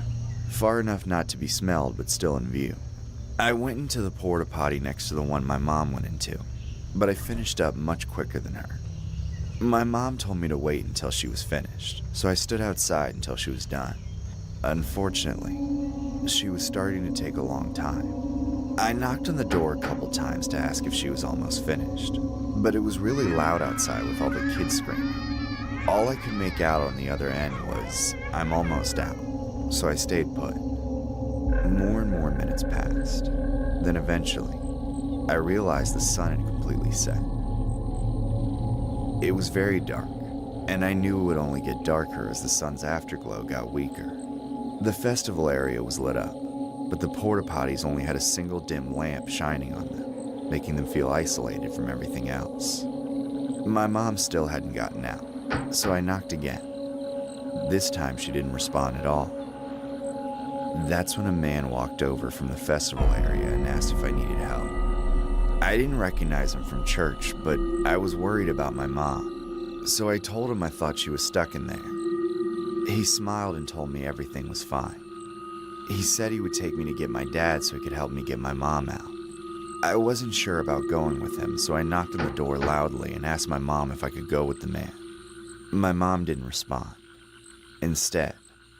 far enough not to be smelled but still in view. I went into the porta potty next to the one my mom went into, but I finished up much quicker than her. My mom told me to wait until she was finished, so I stood outside until she was done. Unfortunately, she was starting to take a long time. I knocked on the door a couple times to ask if she was almost finished, but it was really loud outside with all the kids screaming. All I could make out on the other end was, "I'm almost out," so I stayed put. More and more minutes passed. Then eventually, I realized the sun had completely set. It was very dark, and I knew it would only get darker as the sun's afterglow got weaker. The festival area was lit up, but the porta potties only had a single dim lamp shining on them, making them feel isolated from everything else. My mom still hadn't gotten out, so I knocked again. This time she didn't respond at all. That's when a man walked over from the festival area and asked if I needed help. I didn't recognize him from church, but I was worried about my mom, so I told him I thought she was stuck in there. He smiled and told me everything was fine. He said he would take me to get my dad so he could help me get my mom out. I wasn't sure about going with him, so I knocked on the door loudly and asked my mom if I could go with the man. My mom didn't respond. Instead,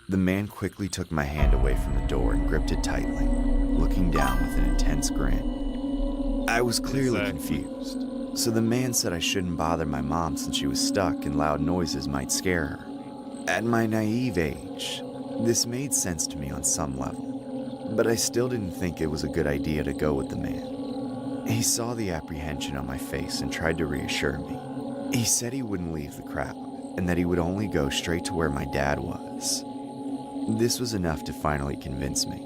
the man quickly took my hand away from the door and gripped it tightly, looking down with an intense grin. I was clearly confused, so the man said I shouldn't bother my mom since she was stuck and loud noises might scare her. At my naive age, this made sense to me on some level, but I still didn't think it was a good idea to go with the man. He saw the apprehension on my face and tried to reassure me. He said he wouldn't leave the crowd and that he would only go straight to where my dad was. This was enough to finally convince me.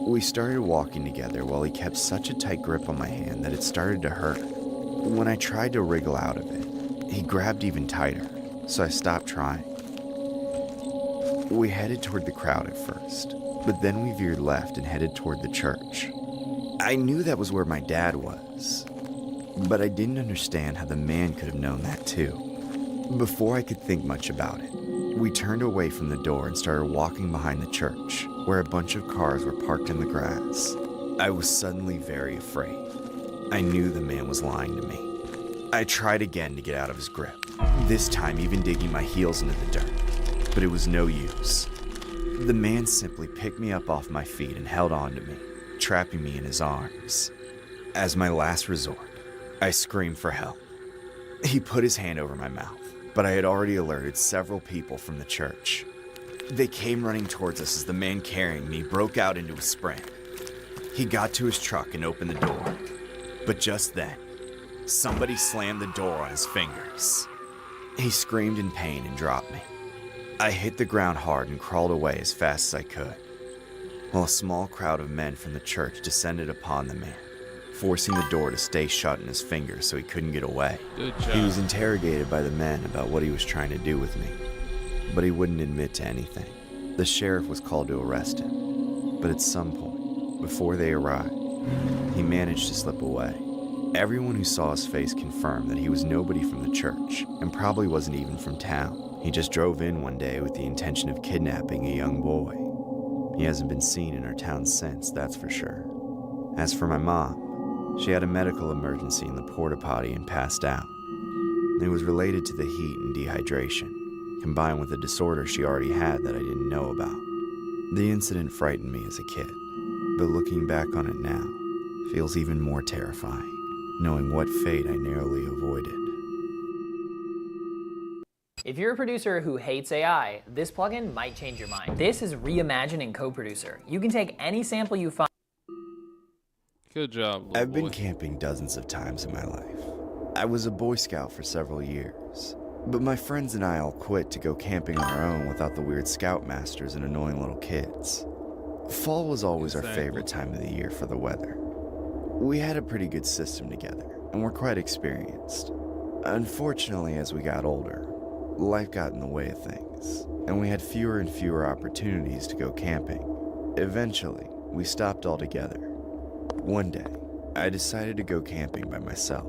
We started walking together while he kept such a tight grip on my hand that it started to hurt. When I tried to wriggle out of it, he grabbed even tighter, so I stopped trying. We headed toward the crowd at first, but then we veered left and headed toward the church. I knew that was where my dad was, but I didn't understand how the man could have known that too. Before I could think much about it, we turned away from the door and started walking behind the church, where a bunch of cars were parked in the grass. I was suddenly very afraid. I knew the man was lying to me. I tried again to get out of his grip, this time even digging my heels into the dirt, but it was no use. The man simply picked me up off my feet and held on to me, trapping me in his arms. As my last resort, I screamed for help. He put his hand over my mouth, but I had already alerted several people from the church. They came running towards us as the man carrying me broke out into a sprint. He got to his truck and opened the door, but just then, somebody slammed the door on his fingers. He screamed in pain and dropped me. I hit the ground hard and crawled away as fast as I could, while a small crowd of men from the church descended upon the man, forcing the door to stay shut in his fingers so he couldn't get away. Good job. He was interrogated by the men about what he was trying to do with me, but he wouldn't admit to anything. The sheriff was called to arrest him, but at some point, before they arrived, he managed to slip away. Everyone who saw his face confirmed that he was nobody from the church and probably wasn't even from town. He just drove in one day with the intention of kidnapping a young boy. He hasn't been seen in our town since, that's for sure. As for my mom, she had a medical emergency in the porta potty and passed out. It was related to the heat and dehydration, combined with a disorder she already had that I didn't know about. The incident frightened me as a kid, but looking back on it now, feels even more terrifying, knowing what fate I narrowly avoided. If you're a producer who hates AI, this plugin might change your mind. This is Reimagining Co-Producer. You can take any sample you find. Good job, little I've been boy. camping dozens of times in my life. I was a Boy Scout for several years, but my friends and I all quit to go camping on our own without the weird scoutmasters and annoying little kids. Fall was always our favorite time of the year for the weather. We had a pretty good system together, and were quite experienced. Unfortunately, as we got older, life got in the way of things, and we had fewer and fewer opportunities to go camping. Eventually, we stopped altogether. One day, I decided to go camping by myself.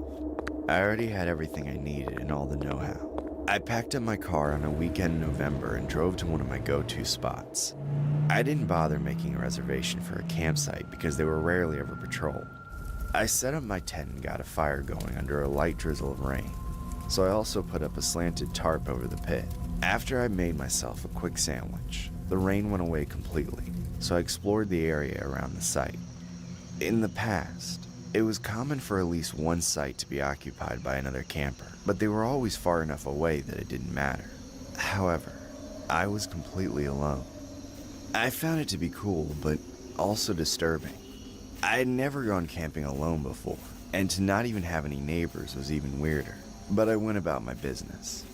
I already had everything I needed and all the know-how. I packed up my car on a weekend in November and drove to one of my go-to spots. I didn't bother making a reservation for a campsite because they were rarely ever patrolled. I set up my tent and got a fire going under a light drizzle of rain, so I also put up a slanted tarp over the pit. After I made myself a quick sandwich, the rain went away completely, so I explored the area around the site. In the past, it was common for at least one site to be occupied by another camper, but they were always far enough away that it didn't matter. However, I was completely alone. I found it to be cool, but also disturbing. I had never gone camping alone before, and to not even have any neighbors was even weirder, but I went about my business.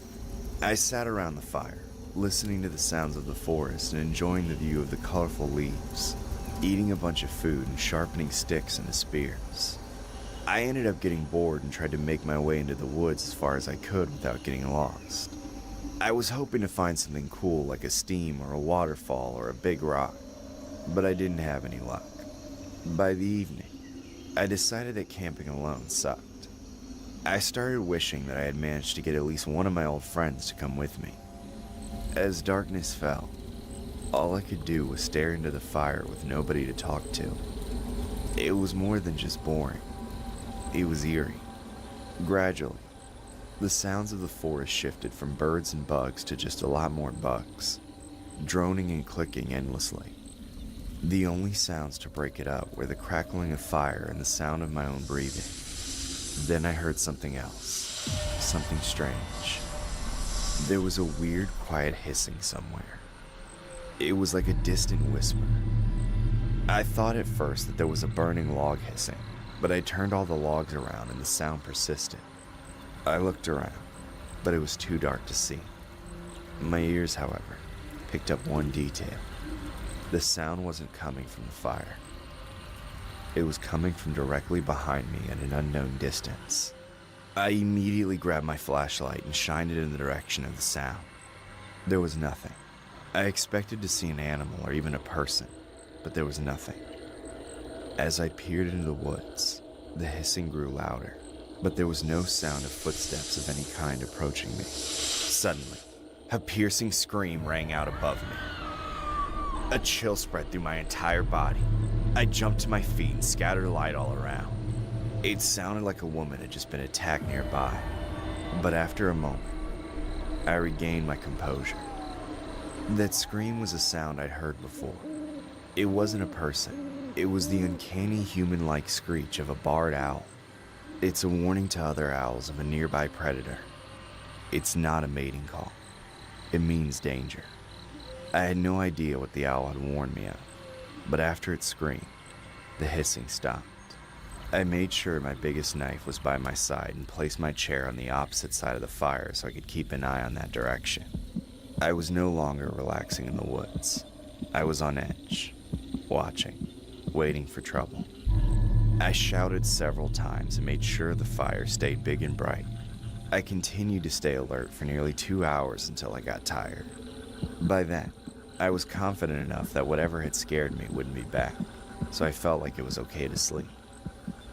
I sat around the fire, listening to the sounds of the forest and enjoying the view of the colorful leaves, eating a bunch of food and sharpening sticks into spears. I ended up getting bored and tried to make my way into the woods as far as I could without getting lost. I was hoping to find something cool like a stream or a waterfall or a big rock, but I didn't have any luck. By the evening, I decided that camping alone sucked. I started wishing that I had managed to get at least one of my old friends to come with me. As darkness fell, all I could do was stare into the fire with nobody to talk to. It was more than just boring. It was eerie. Gradually, the sounds of the forest shifted from birds and bugs to just a lot more bugs, droning and clicking endlessly. The only sounds to break it up were the crackling of fire and the sound of my own breathing. Then I heard something else, something strange. There was a weird, quiet hissing somewhere. It was like a distant whisper. I thought at first that there was a burning log hissing, but I turned all the logs around and the sound persisted. I looked around, but it was too dark to see. My ears, however, picked up one detail. The sound wasn't coming from the fire. It was coming from directly behind me at an unknown distance. I immediately grabbed my flashlight and shined it in the direction of the sound. There was nothing. I expected to see an animal or even a person, but there was nothing. As I peered into the woods, the hissing grew louder, but there was no sound of footsteps of any kind approaching me. Suddenly, a piercing scream rang out above me. A chill spread through my entire body. I jumped to my feet and scattered light all around. It sounded like a woman had just been attacked nearby, but after a moment, I regained my composure. That scream was a sound I'd heard before. It wasn't a person. It was the uncanny human-like screech of a barred owl. It's a warning to other owls of a nearby predator. It's not a mating call. It means danger. I had no idea what the owl had warned me of, but after it screamed, the hissing stopped. I made sure my biggest knife was by my side and placed my chair on the opposite side of the fire so I could keep an eye on that direction. I was no longer relaxing in the woods. I was on edge, watching, waiting for trouble. I shouted several times and made sure the fire stayed big and bright. I continued to stay alert for nearly 2 hours until I got tired. By then, I was confident enough that whatever had scared me wouldn't be back, so I felt like it was okay to sleep.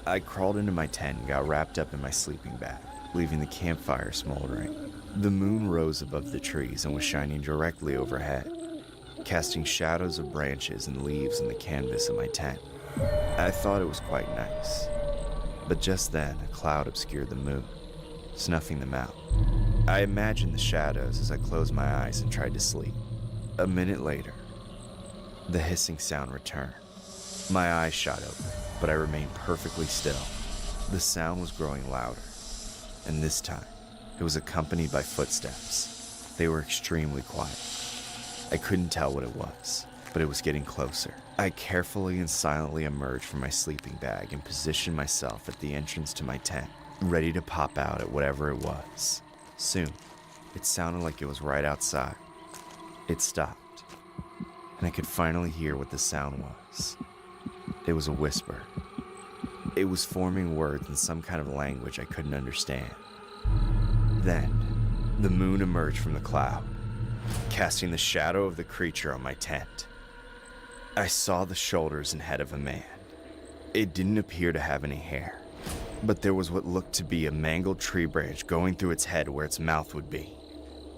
I crawled into my tent and got wrapped up in my sleeping bag, leaving the campfire smoldering. The moon rose above the trees and was shining directly overhead, casting shadows of branches and leaves on the canvas of my tent. I thought it was quite nice, but just then a cloud obscured the moon, snuffing them out. I imagined the shadows as I closed my eyes and tried to sleep. A minute later, the hissing sound returned. My eyes shot open, but I remained perfectly still. The sound was growing louder, and this time, it was accompanied by footsteps. They were extremely quiet. I couldn't tell what it was, but it was getting closer. I carefully and silently emerged from my sleeping bag and positioned myself at the entrance to my tent, ready to pop out at whatever it was. Soon, it sounded like it was right outside. It stopped, and I could finally hear what the sound was. It was a whisper. It was forming words in some kind of language I couldn't understand. Then, the moon emerged from the cloud, casting the shadow of the creature on my tent. I saw the shoulders and head of a man. It didn't appear to have any hair, but there was what looked to be a mangled tree branch going through its head where its mouth would be.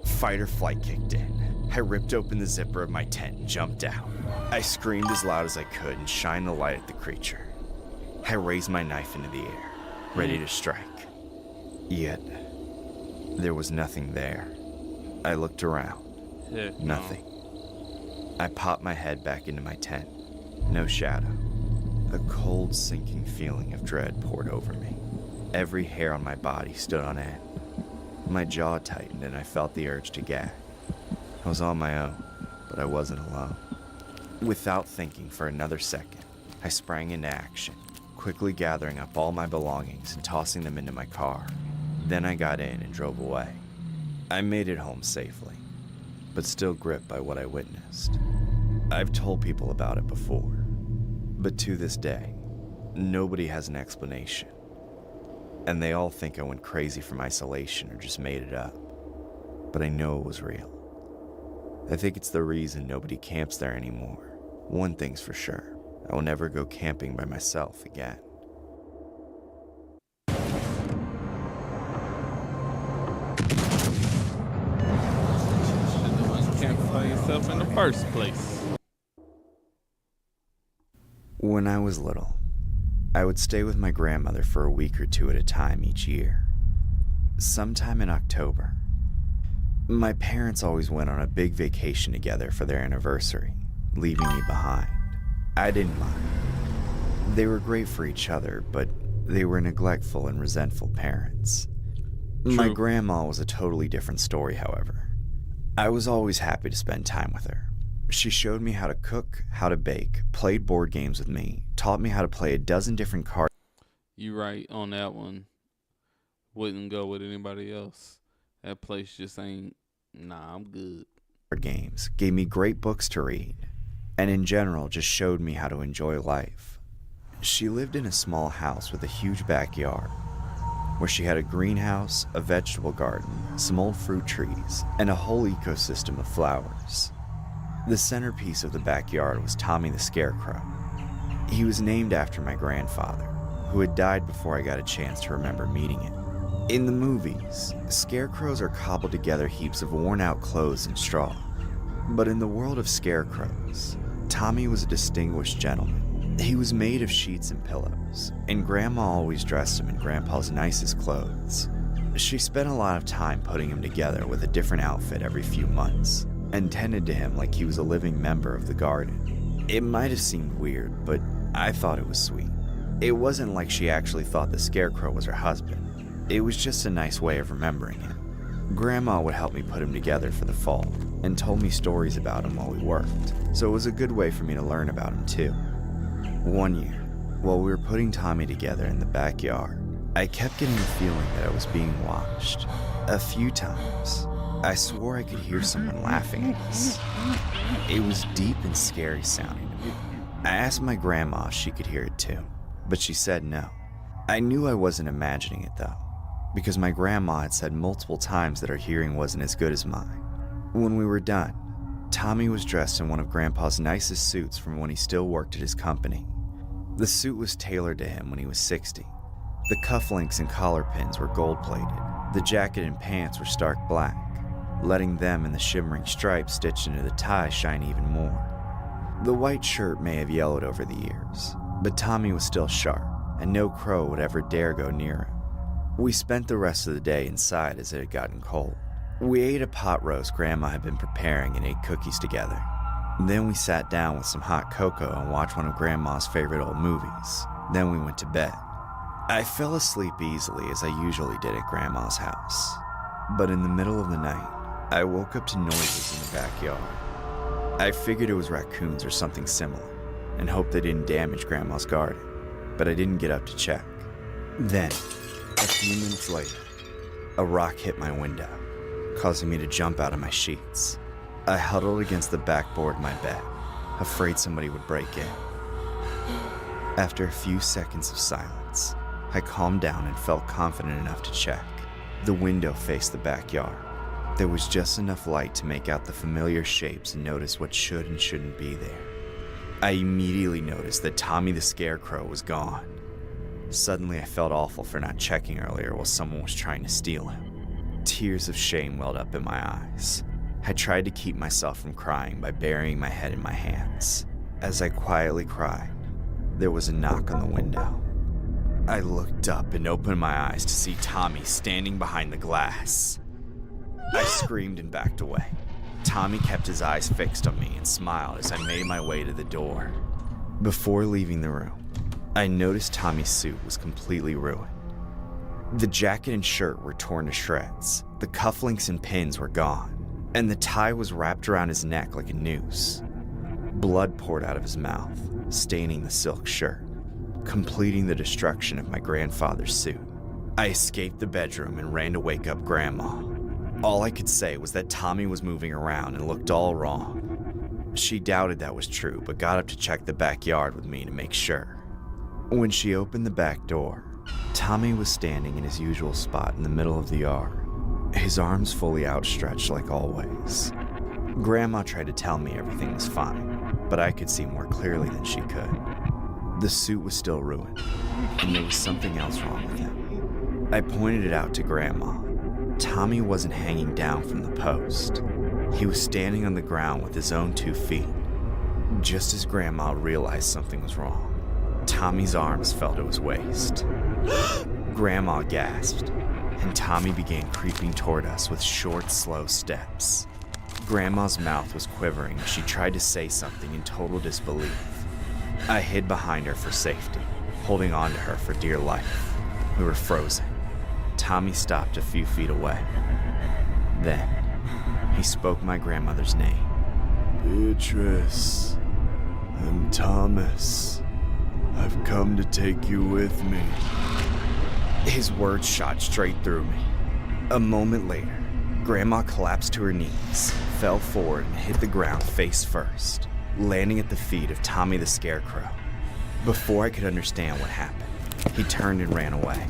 Fight or flight kicked in. I ripped open the zipper of my tent and jumped out. I screamed as loud as I could and shined the light at the creature. I raised my knife into the air, ready to strike. Yet, there was nothing there. I looked around. Nothing. I popped my head back into my tent. No shadow. A cold, sinking feeling of dread poured over me. Every hair on my body stood on end. My jaw tightened and I felt the urge to gag. I was on my own, but I wasn't alone. Without thinking for another second, I sprang into action, quickly gathering up all my belongings and tossing them into my car. Then I got in and drove away. I made it home safely, but still gripped by what I witnessed. I've told people about it before, but to this day, nobody has an explanation. and they all think I went crazy from isolation or just made it up. But I know it was real. I think it's the reason nobody camps there anymore. One thing's for sure, I will never go camping by myself again. Camp by yourself in the first place. When I was little, I would stay with my grandmother for a week or two at a time each year. Sometime in October, my parents always went on a big vacation together for their anniversary, leaving me behind. I didn't mind. They were great for each other, but they were neglectful and resentful parents. My grandma was a totally different story, however. I was always happy to spend time with her. She showed me how to cook, how to bake, played board games with me, taught me how to play a dozen different cards. You right on that one. Wouldn't go with anybody else. That place just ain't, nah, I'm good. Games, gave me great books to read, and in general just showed me how to enjoy life. She lived in a small house with a huge backyard, where she had a greenhouse, a vegetable garden, some old fruit trees, and a whole ecosystem of flowers. The centerpiece of the backyard was Tommy the Scarecrow. He was named after my grandfather, who had died before I got a chance to remember meeting him. In the movies, scarecrows are cobbled together heaps of worn-out clothes and straw. But in the world of scarecrows, Tommy was a distinguished gentleman. He was made of sheets and pillows, and Grandma always dressed him in Grandpa's nicest clothes. She spent a lot of time putting him together with a different outfit every few months, and tended to him like he was a living member of the garden. It might have seemed weird, but I thought it was sweet. It wasn't like she actually thought the Scarecrow was her husband. It was just a nice way of remembering him. Grandma would help me put him together for the fall, and told me stories about him while we worked, so it was a good way for me to learn about him too. One year, while we were putting Tommy together in the backyard, I kept getting the feeling that I was being watched. A few times, I swore I could hear someone laughing at us. It was deep and scary sounding to me. I asked my grandma if she could hear it too, but she said no. I knew I wasn't imagining it though, because my grandma had said multiple times that her hearing wasn't as good as mine. When we were done, Tommy was dressed in one of Grandpa's nicest suits from when he still worked at his company. The suit was tailored to him when he was 60. The cufflinks and collar pins were gold-plated. The jacket and pants were stark black, letting them and the shimmering stripes stitched into the tie shine even more. The white shirt may have yellowed over the years, but Tommy was still sharp, and no crow would ever dare go near him. We spent the rest of the day inside as it had gotten cold. We ate a pot roast Grandma had been preparing and ate cookies together. Then we sat down with some hot cocoa and watched one of Grandma's favorite old movies. Then we went to bed. I fell asleep easily as I usually did at Grandma's house. But in the middle of the night, I woke up to noises in the backyard. I figured it was raccoons or something similar, and hoped they didn't damage Grandma's garden, but I didn't get up to check. Then, a few minutes later, a rock hit my window, causing me to jump out of my sheets. I huddled against the backboard of my bed, afraid somebody would break in. After a few seconds of silence, I calmed down and felt confident enough to check. The window faced the backyard. There was just enough light to make out the familiar shapes and notice what should and shouldn't be there. I immediately noticed that Tommy the Scarecrow was gone. Suddenly I felt awful for not checking earlier while someone was trying to steal him. Tears of shame welled up in my eyes. I tried to keep myself from crying by burying my head in my hands. As I quietly cried, there was a knock on the window. I looked up and opened my eyes to see Tommy standing behind the glass. I screamed and backed away. Tommy kept his eyes fixed on me and smiled as I made my way to the door. Before leaving the room, I noticed Tommy's suit was completely ruined. The jacket and shirt were torn to shreds, the cufflinks and pins were gone, and the tie was wrapped around his neck like a noose. Blood poured out of his mouth, staining the silk shirt, completing the destruction of my grandfather's suit. I escaped the bedroom and ran to wake up Grandma. All I could say was that Tommy was moving around and looked all wrong. She doubted that was true, but got up to check the backyard with me to make sure. When she opened the back door, Tommy was standing in his usual spot in the middle of the yard, his arms fully outstretched like always. Grandma tried to tell me everything was fine, but I could see more clearly than she could. The suit was still ruined, and there was something else wrong with him. I pointed it out to Grandma. Tommy wasn't hanging down from the post. He was standing on the ground with his own 2 feet. Just as Grandma realized something was wrong, Tommy's arms fell to his waist. Grandma gasped, and Tommy began creeping toward us with short, slow steps. Grandma's mouth was quivering as she tried to say something in total disbelief. I hid behind her for safety, holding on to her for dear life. We were frozen. Tommy stopped a few feet away. Then, he spoke my grandmother's name. Beatrice, I'm Thomas. I've come to take you with me. His words shot straight through me. A moment later, Grandma collapsed to her knees, fell forward, and hit the ground face first, landing at the feet of Tommy the Scarecrow. Before I could understand what happened, he turned and ran away.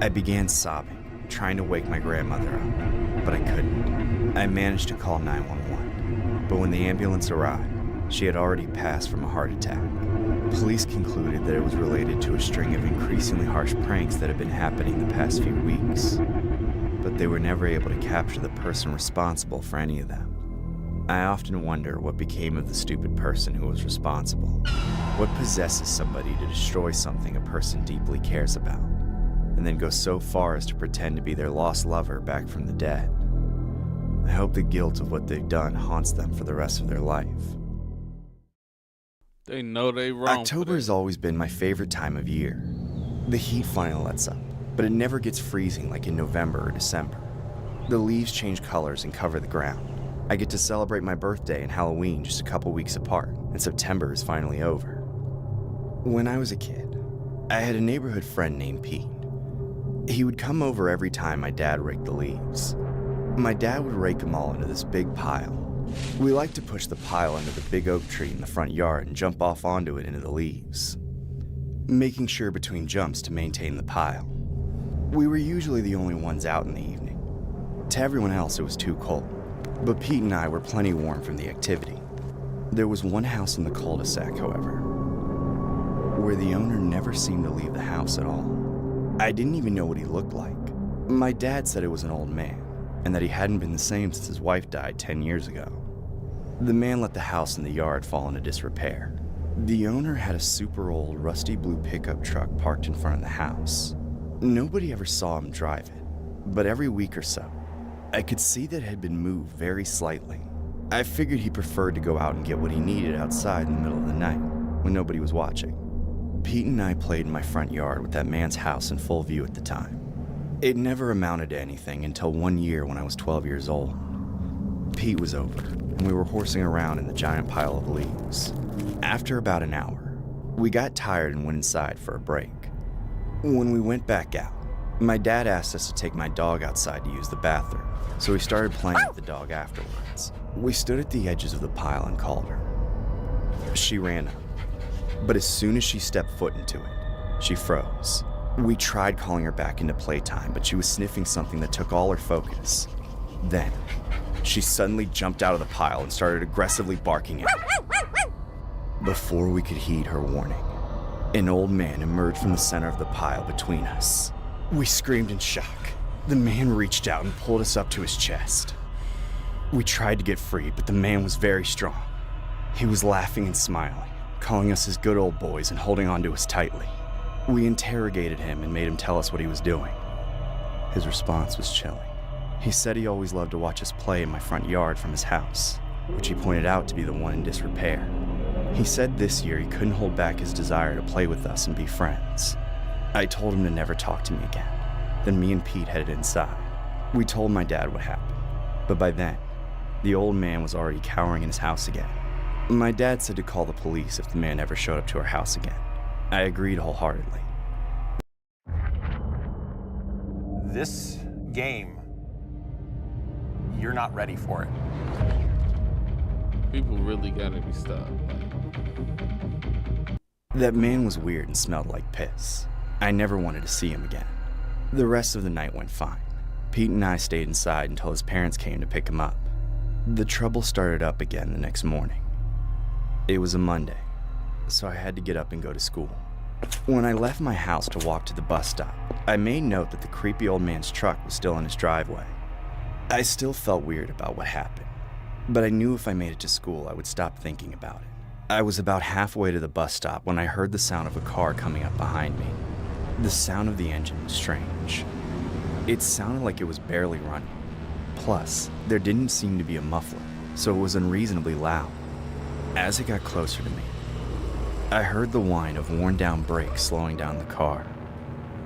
I began sobbing, trying to wake my grandmother up, but I couldn't. I managed to call 911, but when the ambulance arrived, she had already passed from a heart attack. Police concluded that it was related to a string of increasingly harsh pranks that had been happening the past few weeks, but they were never able to capture the person responsible for any of them. I often wonder what became of the stupid person who was responsible. What possesses somebody to destroy something a person deeply cares about, and then go so far as to pretend to be their lost lover back from the dead? I hope the guilt of what they've done haunts them for the rest of their life. They know they wrong. October has always been my favorite time of year. The heat finally lets up, but it never gets freezing like in November or December. The leaves change colors and cover the ground. I get to celebrate my birthday and Halloween just a couple weeks apart, and September is finally over. When I was a kid, I had a neighborhood friend named Pete. He would come over every time my dad raked the leaves. My dad would rake them all into this big pile. We liked to push the pile under the big oak tree in the front yard and jump off onto it into the leaves, making sure between jumps to maintain the pile. We were usually the only ones out in the evening. To everyone else, it was too cold, but Pete and I were plenty warm from the activity. There was one house in the cul-de-sac, however, where the owner never seemed to leave the house at all. I didn't even know what he looked like. My dad said it was an old man, and that he hadn't been the same since his wife died 10 years ago. The man let the house and the yard fall into disrepair. The owner had a super old, rusty blue pickup truck parked in front of the house. Nobody ever saw him drive it, but every week or so, I could see that it had been moved very slightly. I figured he preferred to go out and get what he needed outside in the middle of the night, when nobody was watching. Pete and I played in my front yard with that man's house in full view at the time. It never amounted to anything until one year when I was 12 years old. Pete was over, and we were horsing around in the giant pile of leaves. After about an hour, we got tired and went inside for a break. When we went back out, my dad asked us to take my dog outside to use the bathroom, so we started playing with the dog afterwards. We stood at the edges of the pile and called her. She ran up, but as soon as she stepped foot into it, she froze. We tried calling her back into playtime, but she was sniffing something that took all her focus. Then, she suddenly jumped out of the pile and started aggressively barking at me. Before we could heed her warning, an old man emerged from the center of the pile between us. We screamed in shock. The man reached out and pulled us up to his chest. We tried to get free, but the man was very strong. He was laughing and smiling, calling us his good old boys and holding on to us tightly. We interrogated him and made him tell us what he was doing. His response was chilling. He said he always loved to watch us play in my front yard from his house, which he pointed out to be the one in disrepair. He said this year he couldn't hold back his desire to play with us and be friends. I told him to never talk to me again. Then me and Pete headed inside. We told my dad what happened, but by then, the old man was already cowering in his house again. My dad said to call the police if the man ever showed up to our house again. I agreed wholeheartedly. This game, you're not ready for it. People really gotta be stopped. That man was weird and smelled like piss. I never wanted to see him again. The rest of the night went fine. Pete and I stayed inside until his parents came to pick him up. The trouble started up again the next morning. It was a Monday, so I had to get up and go to school. When I left my house to walk to the bus stop, I made note that the creepy old man's truck was still in his driveway. I still felt weird about what happened, but I knew if I made it to school, I would stop thinking about it. I was about halfway to the bus stop when I heard the sound of a car coming up behind me. The sound of the engine was strange. It sounded like it was barely running. Plus, there didn't seem to be a muffler, so it was unreasonably loud. As it got closer to me, I heard the whine of worn-down brakes slowing down the car.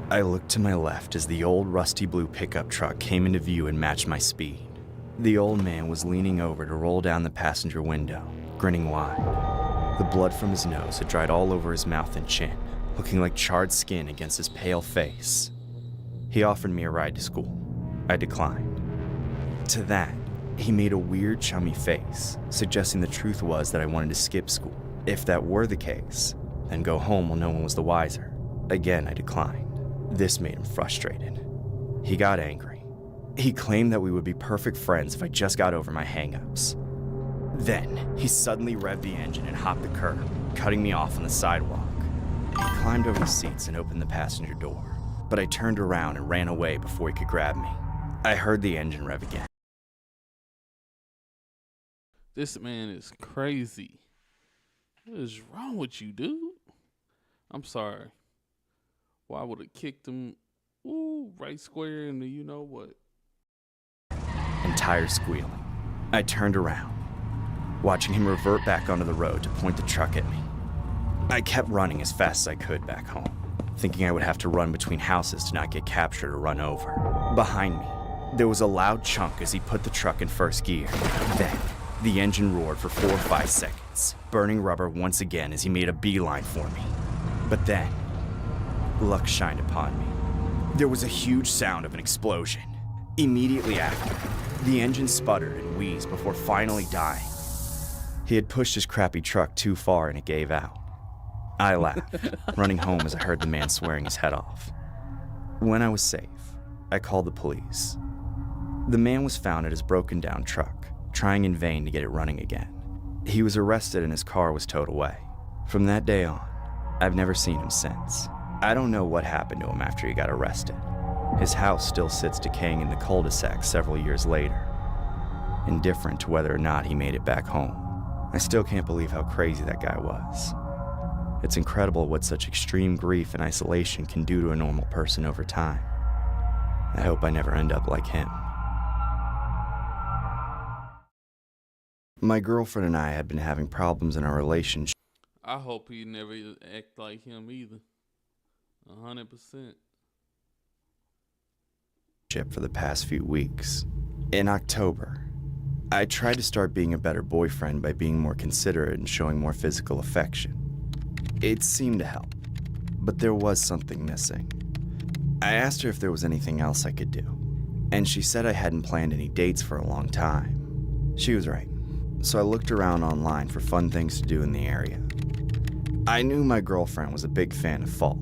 I looked to my left as the old rusty blue pickup truck came into view and matched my speed. The old man was leaning over to roll down the passenger window, grinning wide. The blood from his nose had dried all over his mouth and chin, looking like charred skin against his pale face. He offered me a ride to school. I declined. To that, he made a weird, chummy face, suggesting the truth was that I wanted to skip school. If that were the case, then go home while no one was the wiser. Again, I declined. This made him frustrated. He got angry. He claimed that we would be perfect friends if I just got over my hang-ups. Then, he suddenly revved the engine and hopped the curb, cutting me off on the sidewalk. He climbed over the seats and opened the passenger door, but I turned around and ran away before he could grab me. I heard the engine rev again. This man is crazy. What is wrong with you, dude? I'm sorry. Well, I would have kicked him, right square in the you know what. And tires squealing. I turned around, watching him revert back onto the road to point the truck at me. I kept running as fast as I could back home, thinking I would have to run between houses to not get captured or run over. Behind me, there was a loud chunk as he put the truck in first gear. Then, the engine roared for 4 or 5 seconds, burning rubber once again as he made a beeline for me. But then, luck shined upon me. There was a huge sound of an explosion. Immediately after, the engine sputtered and wheezed before finally dying. He had pushed his crappy truck too far and it gave out. I laughed, running home as I heard the man swearing his head off. When I was safe, I called the police. The man was found at his broken-down truck, trying in vain to get it running again. He was arrested and his car was towed away. From that day on, I've never seen him since. I don't know what happened to him after he got arrested. His house still sits decaying in the cul-de-sac several years later, indifferent to whether or not he made it back home. I still can't believe how crazy that guy was. It's incredible what such extreme grief and isolation can do to a normal person over time. I hope I never end up like him. My girlfriend and I had been having problems in our relationship. I hope he never act like him either. 100%. For the past few weeks. In October, I tried to start being a better boyfriend by being more considerate and showing more physical affection. It seemed to help, but there was something missing. I asked her if there was anything else I could do, and she said I hadn't planned any dates for a long time. She was right, so I looked around online for fun things to do in the area. I knew my girlfriend was a big fan of fall,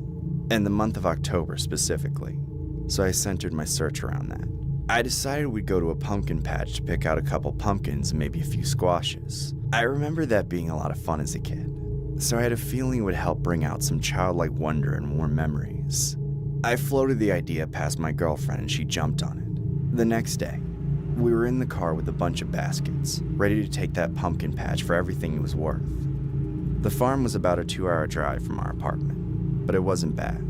and the month of October specifically, so I centered my search around that. I decided we'd go to a pumpkin patch to pick out a couple pumpkins and maybe a few squashes. I remember that being a lot of fun as a kid, so I had a feeling it would help bring out some childlike wonder and warm memories. I floated the idea past my girlfriend and she jumped on it. The next day, we were in the car with a bunch of baskets, ready to take that pumpkin patch for everything it was worth. The farm was about a 2-hour drive from our apartment, but it wasn't bad.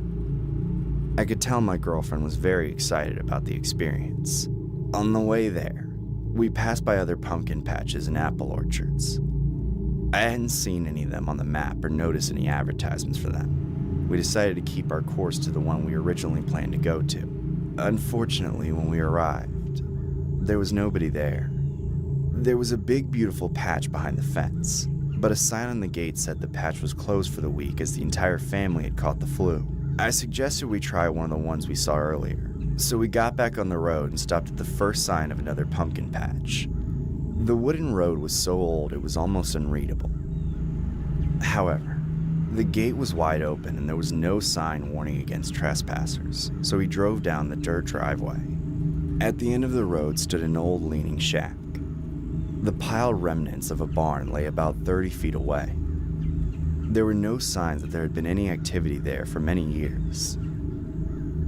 I could tell my girlfriend was very excited about the experience. On the way there, we passed by other pumpkin patches and apple orchards. I hadn't seen any of them on the map or noticed any advertisements for them. We decided to keep our course to the one we originally planned to go to. Unfortunately, when we arrived, there was nobody there. There was a big, beautiful patch behind the fence, but a sign on the gate said the patch was closed for the week as the entire family had caught the flu. I suggested we try one of the ones we saw earlier, so we got back on the road and stopped at the first sign of another pumpkin patch. The wooden road was so old it was almost unreadable. However, The gate was wide open and there was no sign warning against trespassers, so we drove down the dirt driveway. At the end of the road stood an old leaning shack. The piled remnants of a barn lay about 30 feet away. There were no signs that there had been any activity there for many years.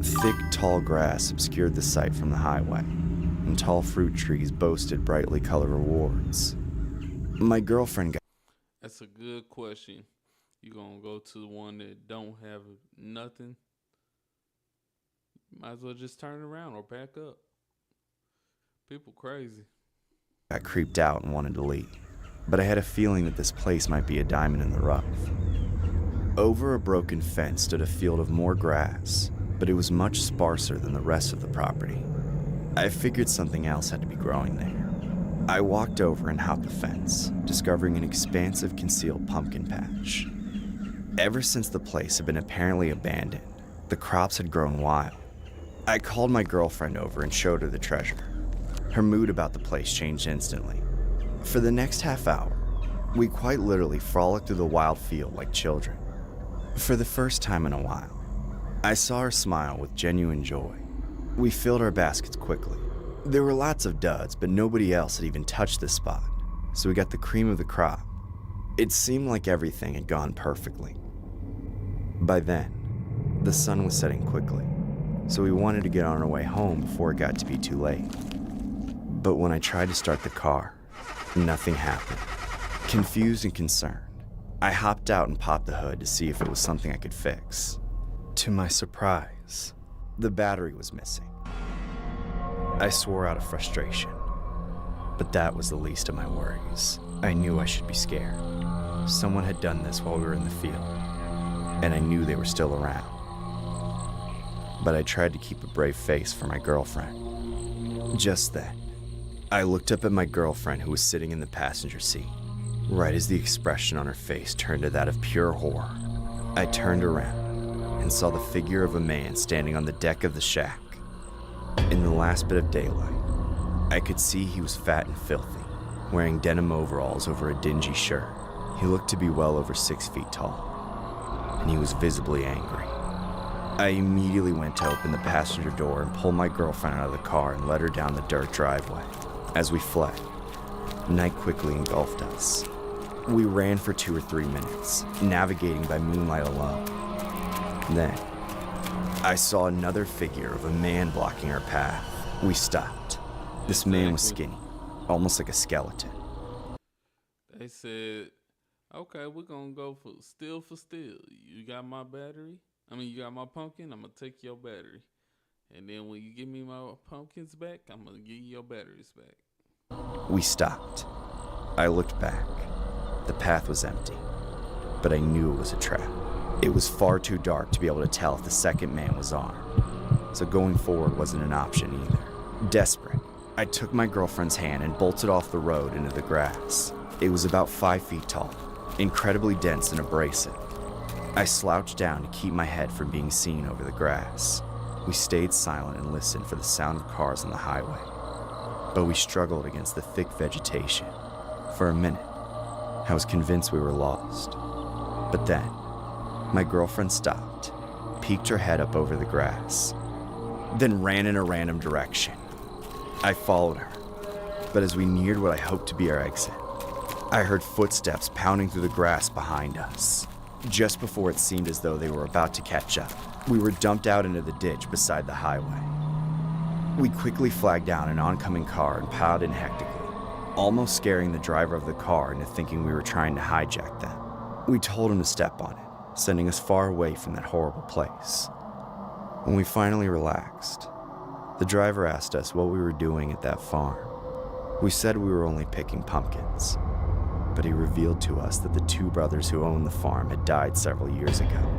Thick, tall grass obscured the sight from the highway, and tall fruit trees boasted brightly colored rewards. My girlfriend got... That's a good question. You gonna go to the one that don't have nothing? Might as well just turn around or back up. People crazy. Got creeped out and wanted to leave, but I had a feeling that this place might be a diamond in the rough. Over a broken fence stood a field of more grass, but it was much sparser than the rest of the property. I figured something else had to be growing there. I walked over and hopped the fence, discovering an expansive concealed pumpkin patch. Ever since the place had been apparently abandoned, the crops had grown wild. I called my girlfriend over and showed her the treasure. Her mood about the place changed instantly. For the next half hour, we quite literally frolicked through the wild field like children. For the first time in a while, I saw her smile with genuine joy. We filled our baskets quickly. There were lots of duds, but nobody else had even touched this spot, so we got the cream of the crop. It seemed like everything had gone perfectly. By then, the sun was setting quickly, so we wanted to get on our way home before it got to be too late. But when I tried to start the car, nothing happened. Confused and concerned, I hopped out and popped the hood to see if it was something I could fix. To my surprise, the battery was missing. I swore out of frustration, but that was the least of my worries. I knew I should be scared. Someone had done this while we were in the field, and I knew they were still around. But I tried to keep a brave face for my girlfriend. Just then, I looked up at my girlfriend who was sitting in the passenger seat. Right as the expression on her face turned to that of pure horror, I turned around and saw the figure of a man standing on the deck of the shack. In the last bit of daylight, I could see he was fat and filthy, wearing denim overalls over a dingy shirt. He looked to be well over 6 feet tall, and he was visibly angry. I immediately went to open the passenger door and pull my girlfriend out of the car and led her down the dirt driveway. As we fled, night quickly engulfed us. We ran for 2 or 3 minutes, navigating by moonlight alone. Then, I saw another figure of a man blocking our path. We stopped. This man was skinny, almost like a skeleton. They said, okay, we're gonna go for steel. You got my battery? You got my pumpkin, I'm gonna take your battery. And then when you give me my pumpkins back, I'm gonna give you your batteries back. We stopped. I looked back. The path was empty, but I knew it was a trap. It was far too dark to be able to tell if the second man was armed, so going forward wasn't an option either. Desperate, I took my girlfriend's hand and bolted off the road into the grass. It was about 5 feet tall, incredibly dense and abrasive. I slouched down to keep my head from being seen over the grass. We stayed silent and listened for the sound of cars on the highway, but we struggled against the thick vegetation. For a minute, I was convinced we were lost. But then, my girlfriend stopped, peeked her head up over the grass, then ran in a random direction. I followed her, but as we neared what I hoped to be our exit, I heard footsteps pounding through the grass behind us. Just before it seemed as though they were about to catch up, we were dumped out into the ditch beside the highway. We quickly flagged down an oncoming car and piled in hectically, almost scaring the driver of the car into thinking we were trying to hijack them. We told him to step on it, sending us far away from that horrible place. When we finally relaxed, the driver asked us what we were doing at that farm. We said we were only picking pumpkins, but he revealed to us that the 2 brothers who owned the farm had died several years ago.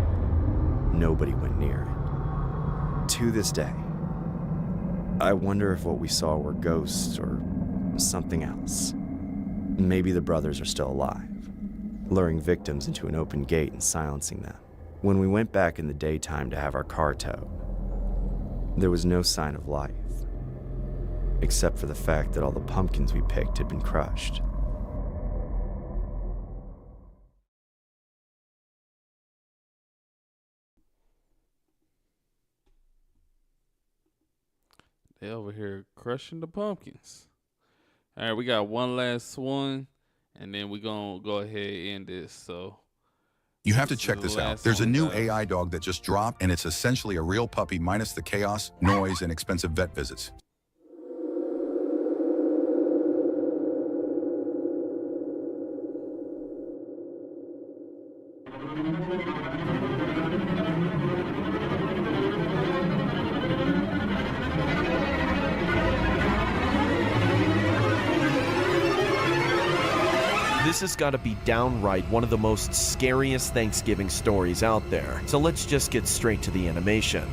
Nobody went near it. To this day, I wonder if what we saw were ghosts or something else. Maybe the brothers are still alive, luring victims into an open gate and silencing them. When we went back in the daytime to have our car towed, there was no sign of life, except for the fact that all the pumpkins we picked had been crushed. They over here crushing the pumpkins. All right, we got one last one, and then we're going to go ahead and end this. So You have to check this out. There's a new AI dog that just dropped, and it's essentially a real puppy minus the chaos, noise, and expensive vet visits. This has got to be downright one of the most scariest Thanksgiving stories out there, so let's just get straight to the animation.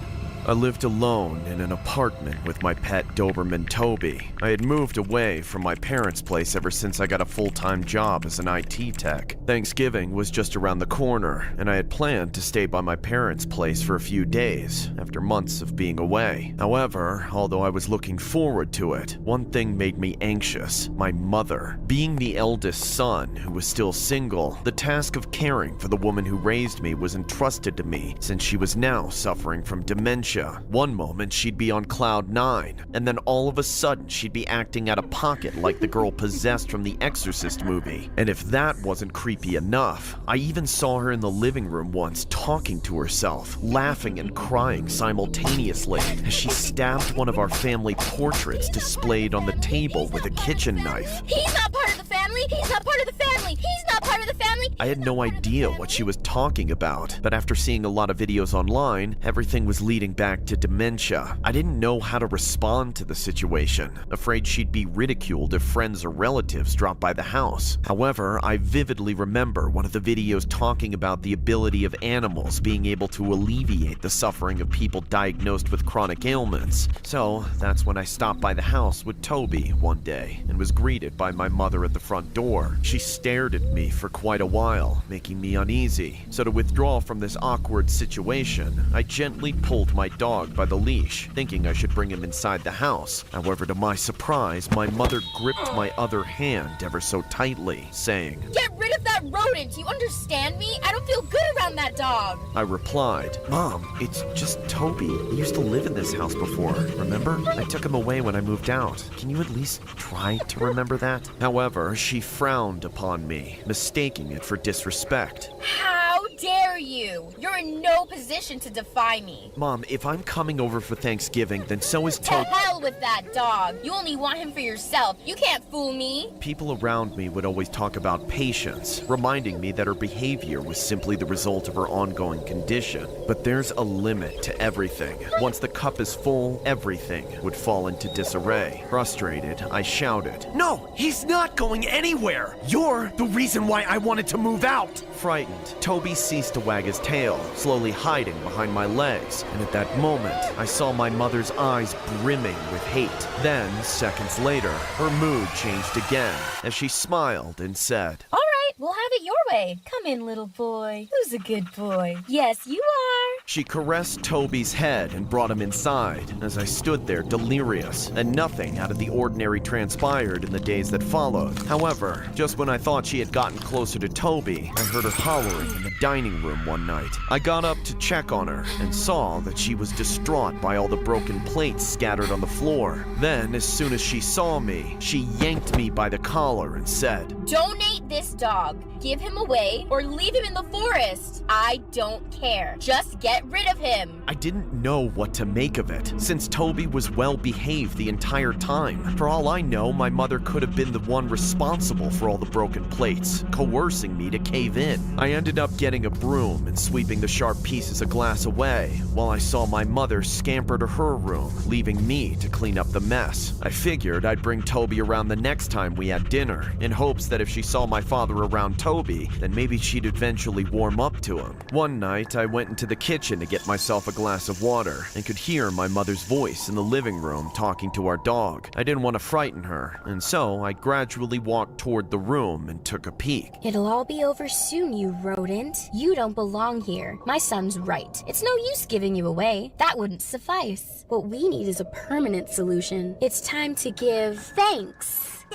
I lived alone in an apartment with my pet Doberman Toby. I had moved away from my parents' place ever since I got a full-time job as an IT tech. Thanksgiving was just around the corner, and I had planned to stay by my parents' place for a few days after months of being away. However, although I was looking forward to it, one thing made me anxious: my mother. Being the eldest son who was still single, the task of caring for the woman who raised me was entrusted to me since she was now suffering from dementia. One moment she'd be on cloud 9, and then all of a sudden she'd be acting out of pocket like the girl possessed from the Exorcist movie. And if that wasn't creepy enough, I even saw her in the living room once talking to herself, laughing and crying simultaneously as she stabbed one of our family portraits displayed on the table with a kitchen knife. He's not part of the family! He's not part of the family! He's not part of the family! I had no idea what she was talking about, but after seeing a lot of videos online, everything was leading back to dementia. I didn't know how to respond to the situation, afraid she'd be ridiculed if friends or relatives dropped by the house. However, I vividly remember one of the videos talking about the ability of animals being able to alleviate the suffering of people diagnosed with chronic ailments. So that's when I stopped by the house with Toby one day and was greeted by my mother at the front door. She stared at me for quite a while, making me uneasy. So to withdraw from this awkward situation, I gently pulled my dog by the leash, thinking I should bring him inside the house. However, to my surprise, my mother gripped my other hand ever so tightly, saying, Get rid of that rodent! You understand me? I don't feel good around that dog! I replied, Mom, it's just Toby. He used to live in this house before, remember? I took him away when I moved out. Can you at least try to remember that? However, she frowned upon me, mistaking it for disrespect. How dare you? You're in no position to defy me. Mom, if I'm coming over for Thanksgiving, then so is To Toby. hell with that dog. You only want him for yourself. You can't fool me. People around me would always talk about patience, reminding me that her behavior was simply the result of her ongoing condition. But there's a limit to everything. Once the cup is full, everything would fall into disarray. Frustrated, I shouted, No, he's not going anywhere! You're the reason why I wanted to move out! Frightened, Toby ceased to wag his tail, slowly hiding behind my legs, and at that moment, I saw my mother's eyes brimming with hate. Then, seconds later, her mood changed again, as she smiled and said, All right, we'll have it your way. Come in, little boy. Who's a good boy? Yes, you are. She caressed Toby's head and brought him inside, as I stood there delirious, and nothing out of the ordinary transpired in the days that followed. However, just when I thought she had gotten closer to Toby, I heard her hollering in the dining room one night. I got up to check on her and saw that she was distraught by all the broken plates scattered on the floor. Then, as soon as she saw me, she yanked me by the collar and said, Donate this dog. Give him away or leave him in the forest. I don't care. Just get rid of him. I didn't know what to make of it, since Toby was well behaved the entire time. For all I know, my mother could have been the one responsible for all the broken plates, coercing me to cave in. I ended up getting a broom and sweeping the sharp pieces of glass away, while I saw my mother scamper to her room, leaving me to clean up the mess. I figured I'd bring Toby around the next time we had dinner, in hopes that if she saw my father around Toby, then maybe she'd eventually warm up to him. One night, I went into the kitchen to get myself a glass of water and could hear my mother's voice in the living room talking to our dog. I didn't want to frighten her, and so I gradually walked toward the room and took a peek. It'll all be over soon, you rodent. You don't belong here. My son's right. It's no use giving you away. That wouldn't suffice. What we need is a permanent solution. It's time to give thanks.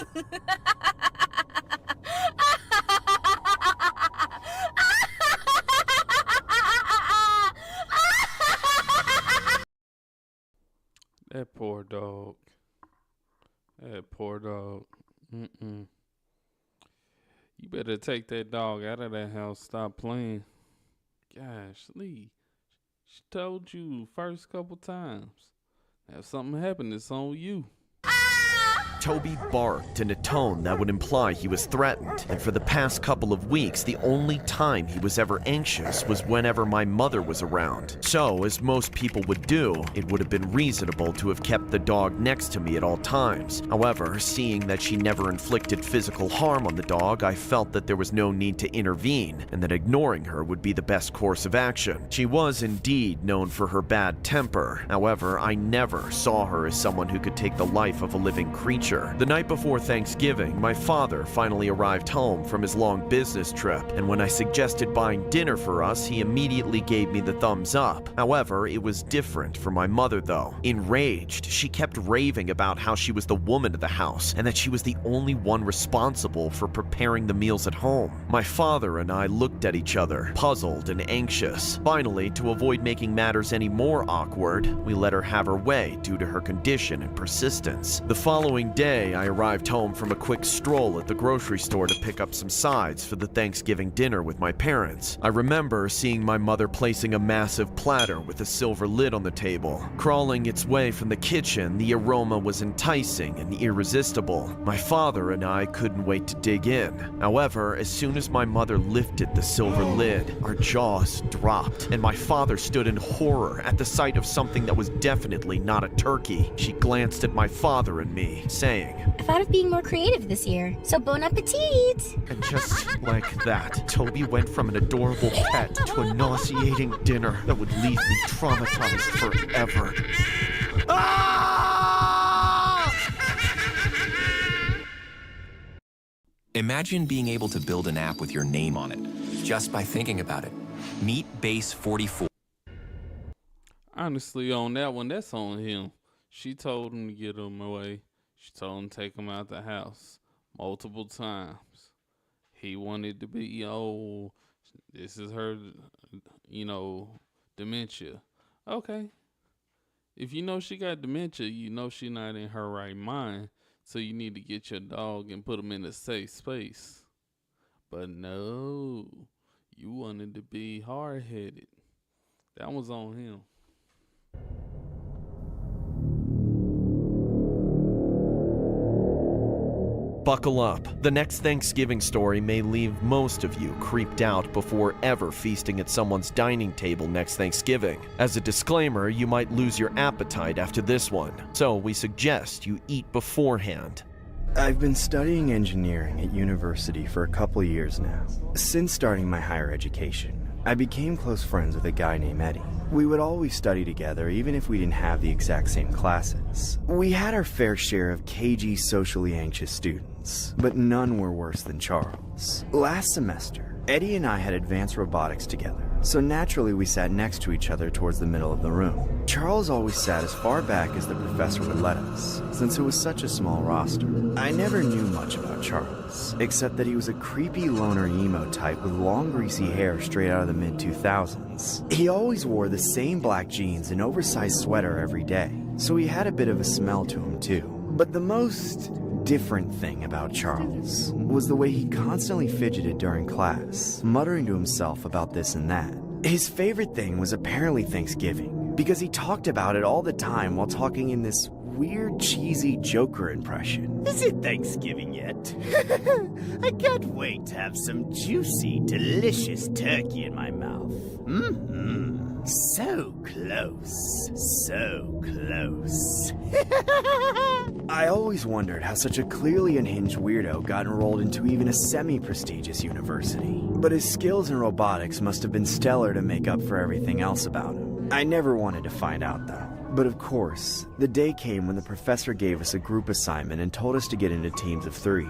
That poor dog. That poor dog. Mm-mm. You better take that dog out of that house. Stop playing. Gosh, Lee. She told you first couple times. If something happened, it's on you. Toby barked in a tone that would imply he was threatened, and for the past couple of weeks, the only time he was ever anxious was whenever my mother was around. So, as most people would do, it would have been reasonable to have kept the dog next to me at all times. However, seeing that she never inflicted physical harm on the dog, I felt that there was no need to intervene, and that ignoring her would be the best course of action. She was indeed known for her bad temper. However, I never saw her as someone who could take the life of a living creature. The night before Thanksgiving, my father finally arrived home from his long business trip, and when I suggested buying dinner for us, he immediately gave me the thumbs up. However, it was different for my mother though. Enraged, she kept raving about how she was the woman of the house, and that she was the only one responsible for preparing the meals at home. My father and I looked at each other, puzzled and anxious. Finally, to avoid making matters any more awkward, we let her have her way due to her condition and persistence. The following day, I arrived home from a quick stroll at the grocery store to pick up some sides for the Thanksgiving dinner with my parents. I remember seeing my mother placing a massive platter with a silver lid on the table. Crawling its way from the kitchen, the aroma was enticing and irresistible. My father and I couldn't wait to dig in. However, as soon as my mother lifted the silver lid, our jaws dropped, and my father stood in horror at the sight of something that was definitely not a turkey. She glanced at my father and me, saying, I thought of being more creative this year, so bon appetit! And just like that, Toby went from an adorable pet to a nauseating dinner that would leave me traumatized forever. Imagine being able to build an app with your name on it, just by thinking about it. Meet Base 44. Honestly, on that one, that's on him. She told him to get him away. She told him to take him out the house multiple times. He wanted to be, oh, this is her, dementia. Okay. If you know she got dementia, you know she not in her right mind. So you need to get your dog and put him in a safe space. But no, you wanted to be hard-headed. That was on him. Buckle up. The next Thanksgiving story may leave most of you creeped out before ever feasting at someone's dining table next Thanksgiving. As a disclaimer, you might lose your appetite after this one, so we suggest you eat beforehand. I've been studying engineering at university for a couple years now. Since starting my higher education, I became close friends with a guy named Eddie. We would always study together even if we didn't have the exact same classes. We had our fair share of cagey, socially anxious students, but none were worse than Charles. Last semester, Eddie and I had advanced robotics together, so naturally we sat next to each other towards the middle of the room. Charles always sat as far back as the professor would let us, since it was such a small roster. I never knew much about Charles, except that he was a creepy loner emo type with long greasy hair straight out of the mid-2000s. He always wore the same black jeans and oversized sweater every day, so he had a bit of a smell to him too. But the most different thing about Charles was the way he constantly fidgeted during class, muttering to himself about this and that. His favorite thing was apparently Thanksgiving, because he talked about it all the time while talking in this weird, cheesy Joker impression. Is it Thanksgiving yet? I can't wait to have some juicy, delicious turkey in my mouth. Mmm. So close. So close. I always wondered how such a clearly unhinged weirdo got enrolled into even a semi-prestigious university. But his skills in robotics must have been stellar to make up for everything else about him. I never wanted to find out though. But of course, the day came when the professor gave us a group assignment and told us to get into teams of 3.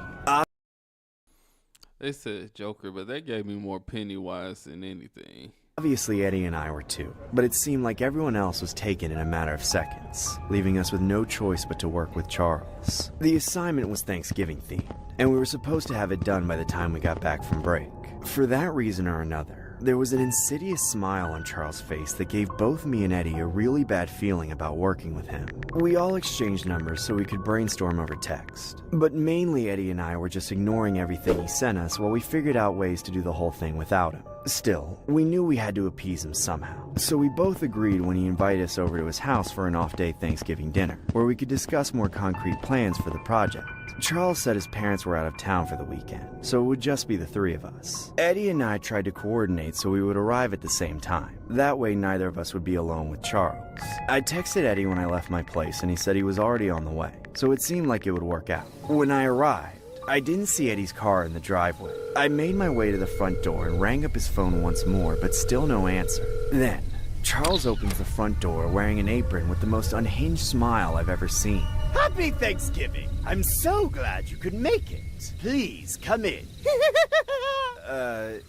They said Joker, but that gave me more Pennywise than anything. Obviously, Eddie and I were too, but it seemed like everyone else was taken in a matter of seconds, leaving us with no choice but to work with Charles. The assignment was Thanksgiving themed, and we were supposed to have it done by the time we got back from break. For that reason or another, There was an insidious smile on Charles' face that gave both me and Eddie a really bad feeling about working with him. We all exchanged numbers so we could brainstorm over text. But mainly Eddie and I were just ignoring everything he sent us while we figured out ways to do the whole thing without him. Still, we knew we had to appease him somehow, so we both agreed when he invited us over to his house for an off-day Thanksgiving dinner, where we could discuss more concrete plans for the project. Charles said his parents were out of town for the weekend, so it would just be the three of us. Eddie and I tried to coordinate so we would arrive at the same time. That way neither of us would be alone with Charles. I texted Eddie when I left my place and he said he was already on the way, so it seemed like it would work out. When I arrived, I didn't see Eddie's car in the driveway. I made my way to the front door and rang up his phone once more, but still no answer. Then, Charles opens the front door wearing an apron with the most unhinged smile I've ever seen. Happy Thanksgiving! I'm so glad you could make it. Please, come in.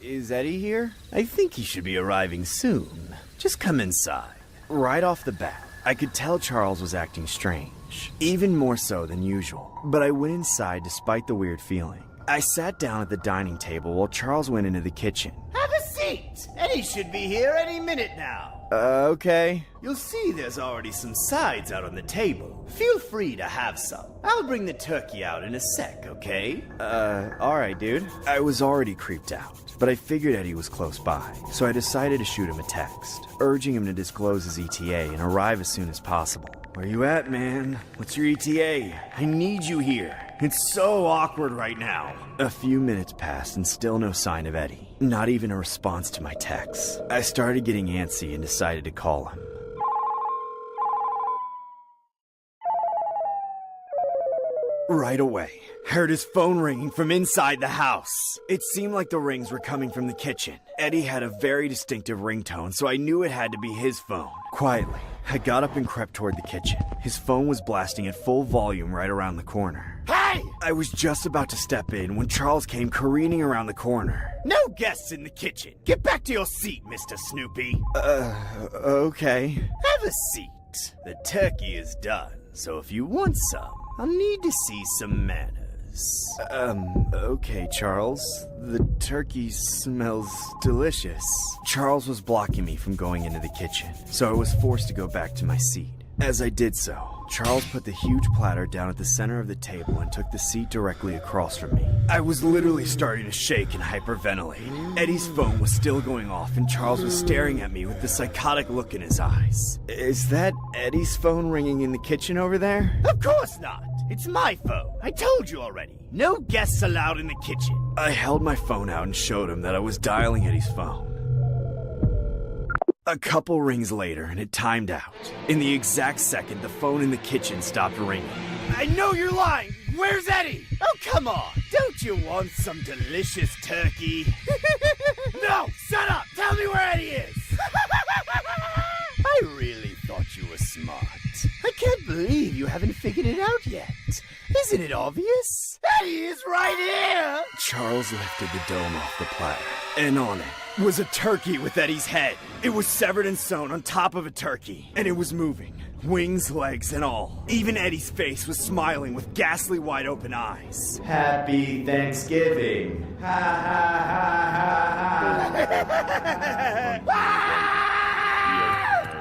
Is Eddie here? I think he should be arriving soon. Just come inside. Right off the bat, I could tell Charles was acting strange, even more so than usual. But I went inside despite the weird feeling. I sat down at the dining table while Charles went into the kitchen. Have a seat! Eddie should be here any minute now. Okay. You'll see there's already some sides out on the table. Feel free to have some. I'll bring the turkey out in a sec, okay? Alright, dude. I was already creeped out, but I figured Eddie was close by, so I decided to shoot him a text, urging him to disclose his ETA and arrive as soon as possible. Where you at, man? What's your ETA? I need you here. It's so awkward right now. A few minutes passed and still no sign of Eddie. Not even a response to my texts. I started getting antsy and decided to call him. Right away, heard his phone ringing from inside the house. It seemed like the rings were coming from the kitchen. Eddie had a very distinctive ringtone, so I knew it had to be his phone. Quietly, I got up and crept toward the kitchen. His phone was blasting at full volume right around the corner. Hey! I was just about to step in when Charles came careening around the corner. No guests in the kitchen. Get back to your seat, Mr. Snoopy. Okay. Have a seat. The turkey is done, so if you want some, I'll need to see some manners. Okay, Charles. The turkey smells delicious. Charles was blocking me from going into the kitchen, so I was forced to go back to my seat. As I did so, Charles put the huge platter down at the center of the table and took the seat directly across from me. I was literally starting to shake and hyperventilate. Eddie's phone was still going off and Charles was staring at me with the psychotic look in his eyes. Is that Eddie's phone ringing in the kitchen over there? Of course not. It's my phone. I told you already. No guests allowed in the kitchen. I held my phone out and showed him that I was dialing Eddie's phone. A couple rings later, and it timed out. In the exact second, the phone in the kitchen stopped ringing. I know you're lying. Where's Eddie? Oh, come on. Don't you want some delicious turkey? No, shut up. Tell me where Eddie is. I really thought you were smart. I can't believe you haven't figured it out yet. Isn't it obvious? Eddie is right here! Charles lifted the dome off the platter, and on it was a turkey with Eddie's head. It was severed and sewn on top of a turkey, and it was moving, wings, legs, and all. Even Eddie's face was smiling with ghastly wide open eyes. Happy Thanksgiving. Ha ha ha ha.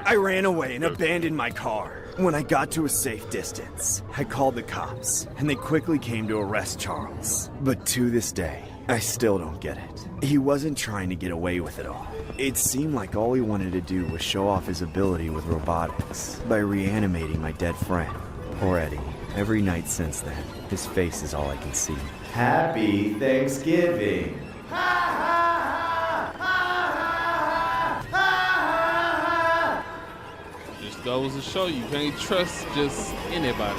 I ran away and abandoned my car. When I got to a safe distance, I called the cops, and they quickly came to arrest Charles. But to this day, I still don't get it. He wasn't trying to get away with it all. It seemed like all he wanted to do was show off his ability with robotics by reanimating my dead friend. Poor Eddie. Every night since then, his face is all I can see. Happy Thanksgiving. Goes to show you can't trust just anybody.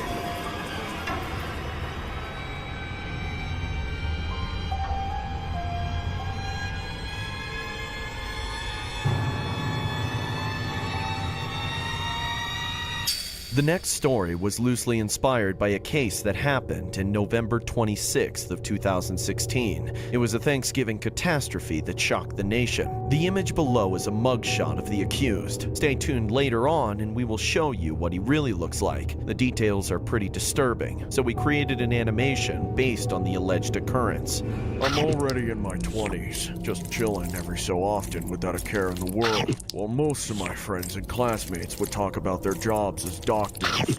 The next story was loosely inspired by a case that happened in November 26th of 2016. It was a Thanksgiving catastrophe that shocked the nation. The image below is a mugshot of the accused. Stay tuned later on and we will show you what he really looks like. The details are pretty disturbing, so we created an animation based on the alleged occurrence. I'm already in my 20s, just chilling every so often without a care in the world. While most of my friends and classmates would talk about their jobs as doctors,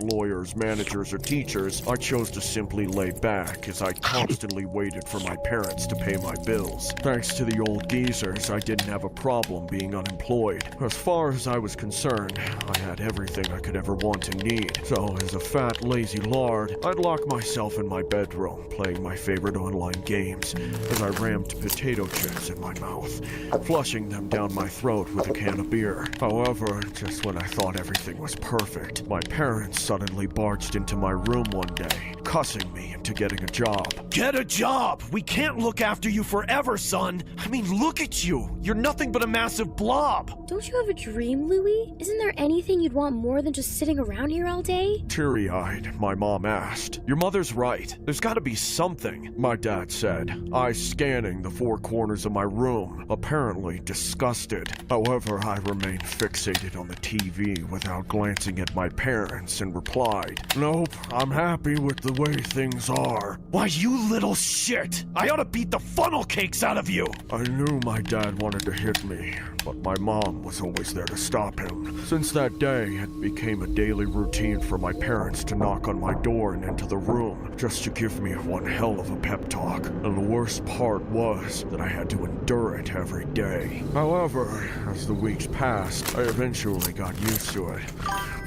lawyers, managers, or teachers, I chose to simply lay back as I constantly waited for my parents to pay my bills. Thanks to the old geezers, I didn't have a problem being unemployed. As far as I was concerned, I had everything I could ever want and need. So, as a fat, lazy lard, I'd lock myself in my bedroom, playing my favorite online games, as I rammed potato chips in my mouth, flushing them down my throat with a can of beer. However, just when I thought everything was perfect, my parents suddenly barged into my room one day, cussing me into getting a job. Get a job! We can't look after you forever, son! I mean, look at you! You're nothing but a massive blob! Don't you have a dream, Louis? Isn't there anything you'd want more than just sitting around here all day? Teary-eyed, my mom asked, "Your mother's right. There's gotta be something," my dad said, eyes scanning the four corners of my room, apparently disgusted. However, I remained fixated on the TV without glancing at my parents and replied, "Nope, I'm happy with the way things are." Why, you little shit! I ought to beat the funnel cakes out of you! I knew my dad wanted to hit me, but my mom was always there to stop him. Since that day, it became a daily routine for my parents to knock on my door and into the room, just to give me one hell of a pep talk. And the worst part was that I had to endure it every day. However, as the weeks passed, I eventually got used to it,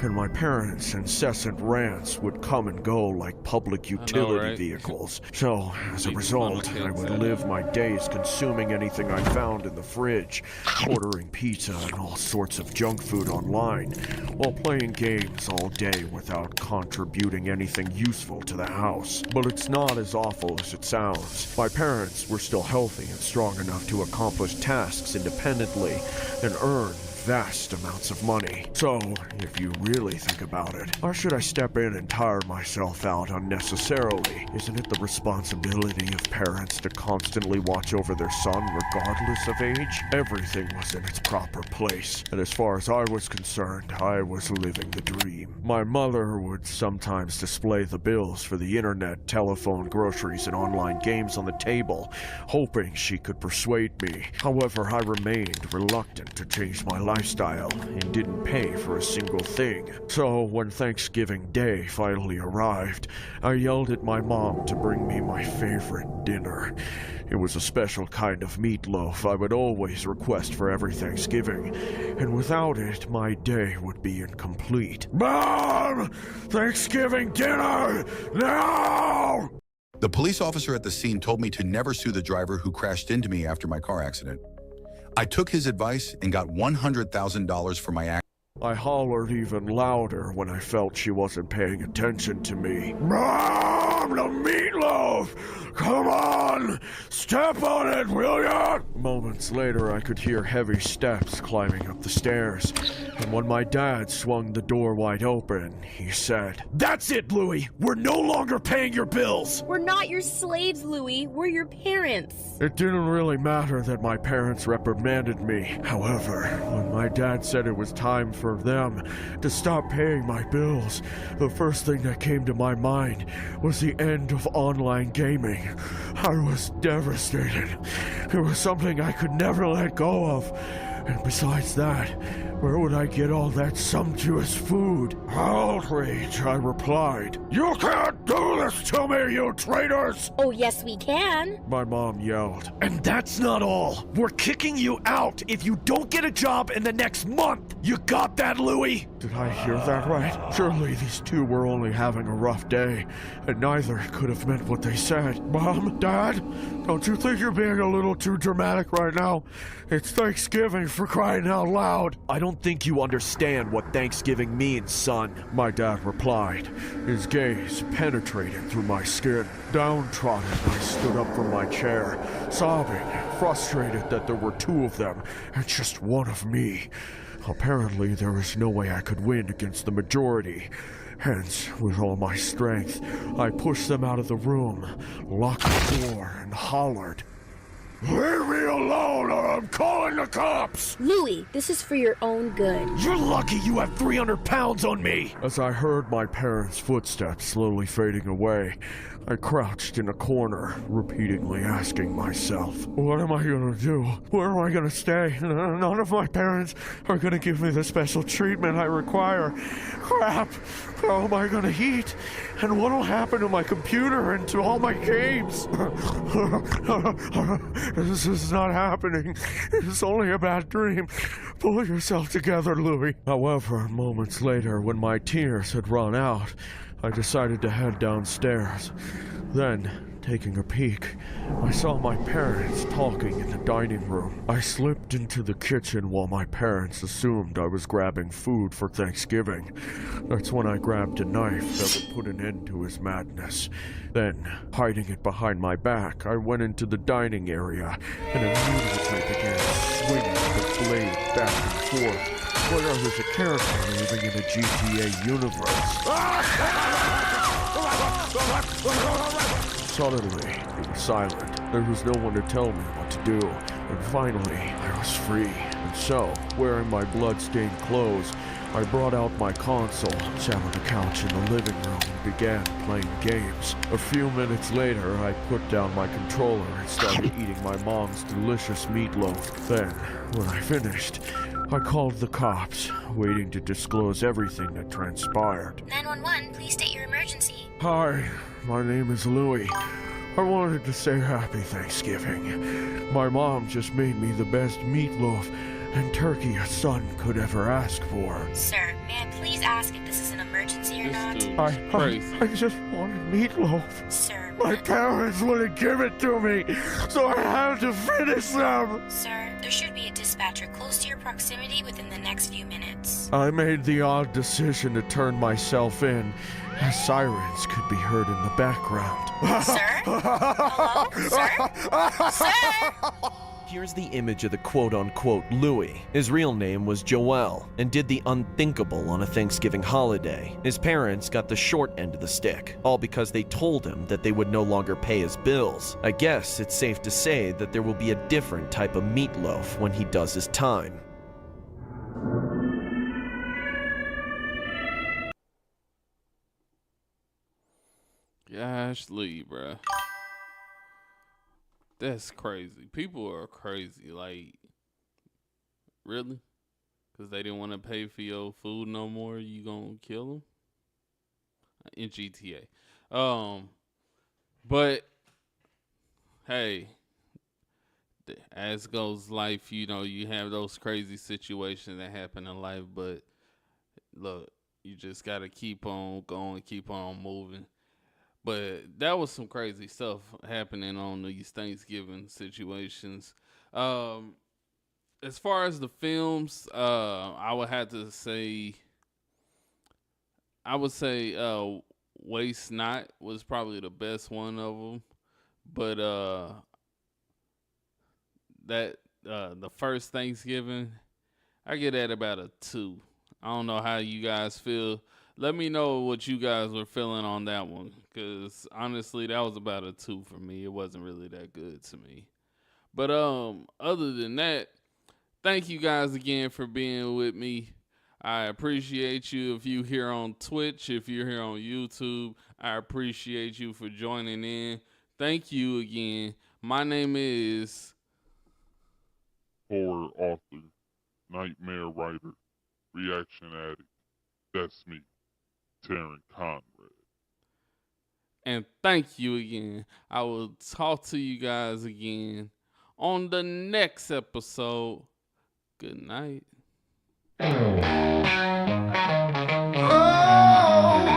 and my parents' incessant rants would come and go like public utility vehicles. So, as a result, I would live my days consuming anything I found in the fridge, ordering pizza and all sorts of junk food online, while playing games all day without contributing anything useful to the house. But it's not as awful as it sounds. My parents were still healthy and strong enough to accomplish tasks independently and earn vast amounts of money. So, if you really think about it, why should I step in and tire myself out unnecessarily? Isn't it the responsibility of parents to constantly watch over their son regardless of age? Everything was in its proper place, and as far as I was concerned, I was living the dream. My mother would sometimes display the bills for the internet, telephone, groceries, and online games on the table, hoping she could persuade me. However, I remained reluctant to change my lifestyle and didn't pay for a single thing. So when Thanksgiving Day finally arrived, I yelled at my mom to bring me my favorite dinner. It was a special kind of meatloaf I would always request for every Thanksgiving, and without it, my day would be incomplete. Mom! Thanksgiving dinner! Now! The police officer at the scene told me to never sue the driver who crashed into me after my car accident. I took his advice and got $100,000 for my accident. I hollered even louder when I felt she wasn't paying attention to me. Mom, the meatloaf! Come on! Step on it, will ya? Moments later, I could hear heavy steps climbing up the stairs, and when my dad swung the door wide open, he said, "That's it, Louis! We're no longer paying your bills!" We're not your slaves, Louis. We're your parents. It didn't really matter that my parents reprimanded me. However, when my dad said it was time for them to stop paying my bills, the first thing that came to my mind was the end of online gaming. I was devastated. It was something I could never let go of. And besides that, where would I get all that sumptuous food? Outrage, I replied. "You can't do this to me, you traitors!" Oh, yes, we can. My mom yelled. "And that's not all. We're kicking you out if you don't get a job in the next month. You got that, Louis?" Did I hear that right? Surely these two were only having a rough day, and neither could have meant what they said. Mom, Dad, don't you think you're being a little too dramatic right now? It's Thanksgiving, for crying out loud. "I don't think you understand what Thanksgiving means, son," my dad replied. His gaze penetrated through my skin. Downtrodden, I stood up from my chair, sobbing, frustrated that there were two of them and just one of me. Apparently, there was no way I could win against the majority. Hence, with all my strength, I pushed them out of the room, locked the door, and hollered, "Leave me alone or I'm calling the cops!" Louis, this is for your own good. You're lucky you have 300 pounds on me! As I heard my parents' footsteps slowly fading away, I crouched in a corner, repeatedly asking myself, what am I gonna do? Where am I gonna stay? None of my parents are gonna give me the special treatment I require. Crap! How am I gonna eat? And what'll happen to my computer and to all my games? This is not happening. It's only a bad dream. Pull yourself together, Louis. However, moments later, when my tears had run out, I decided to head downstairs. Then, taking a peek, I saw my parents talking in the dining room. I slipped into the kitchen while my parents assumed I was grabbing food for Thanksgiving. That's when I grabbed a knife that would put an end to his madness. Then, hiding it behind my back, I went into the dining area and immediately began swinging the blade back and forth. Like I was a character living in a GTA universe. Suddenly, it was silent. There was no one to tell me what to do. And finally, I was free. And so, wearing my blood-stained clothes, I brought out my console, sat on the couch in the living room, and began playing games. A few minutes later, I put down my controller and started eating my mom's delicious meatloaf. Then, when I finished, I called the cops, waiting to disclose everything that transpired. 911, please state your emergency. Hi, my name is Louis. I wanted to say Happy Thanksgiving. My mom just made me the best meatloaf and turkey a son could ever ask for. Sir, may I please ask if this is an emergency or not? I just wanted meatloaf. Sir, my parents wouldn't give it to me, so I had to finish them. Sir, there should be a dispatcher close to your proximity within the next few minutes. I made the odd decision to turn myself in, as sirens could be heard in the background. Sir? Hello? Sir? Sir? Here's the image of the quote-unquote Louis. His real name was Joel, and did the unthinkable on a Thanksgiving holiday. His parents got the short end of the stick, all because they told him that they would no longer pay his bills. I guess it's safe to say that there will be a different type of meatloaf when he does his time. Gosh, Lee, bruh. That's crazy. People are crazy. Like, really? Because they didn't want to pay for your food no more, you gonna kill them? In GTA. But, hey, as goes life, you know, you have those crazy situations that happen in life, but look, you just got to keep on going, keep on moving. But that was some crazy stuff happening on these Thanksgiving situations. As far as the films, I would have to say, Waste Not was probably the best one of them. But the first Thanksgiving, I get at about a 2. I don't know how you guys feel. Let me know what you guys were feeling on that one, because honestly, that was about a 2 for me. It wasn't really that good to me. But other than that, thank you guys again for being with me. I appreciate you if you're here on Twitch, if you're here on YouTube. I appreciate you for joining in. Thank you again. My name is horror author, nightmare writer, reaction addict. That's me, Taryn Conrad. And thank you again. I will talk to you guys again on the next episode. Good night. Oh,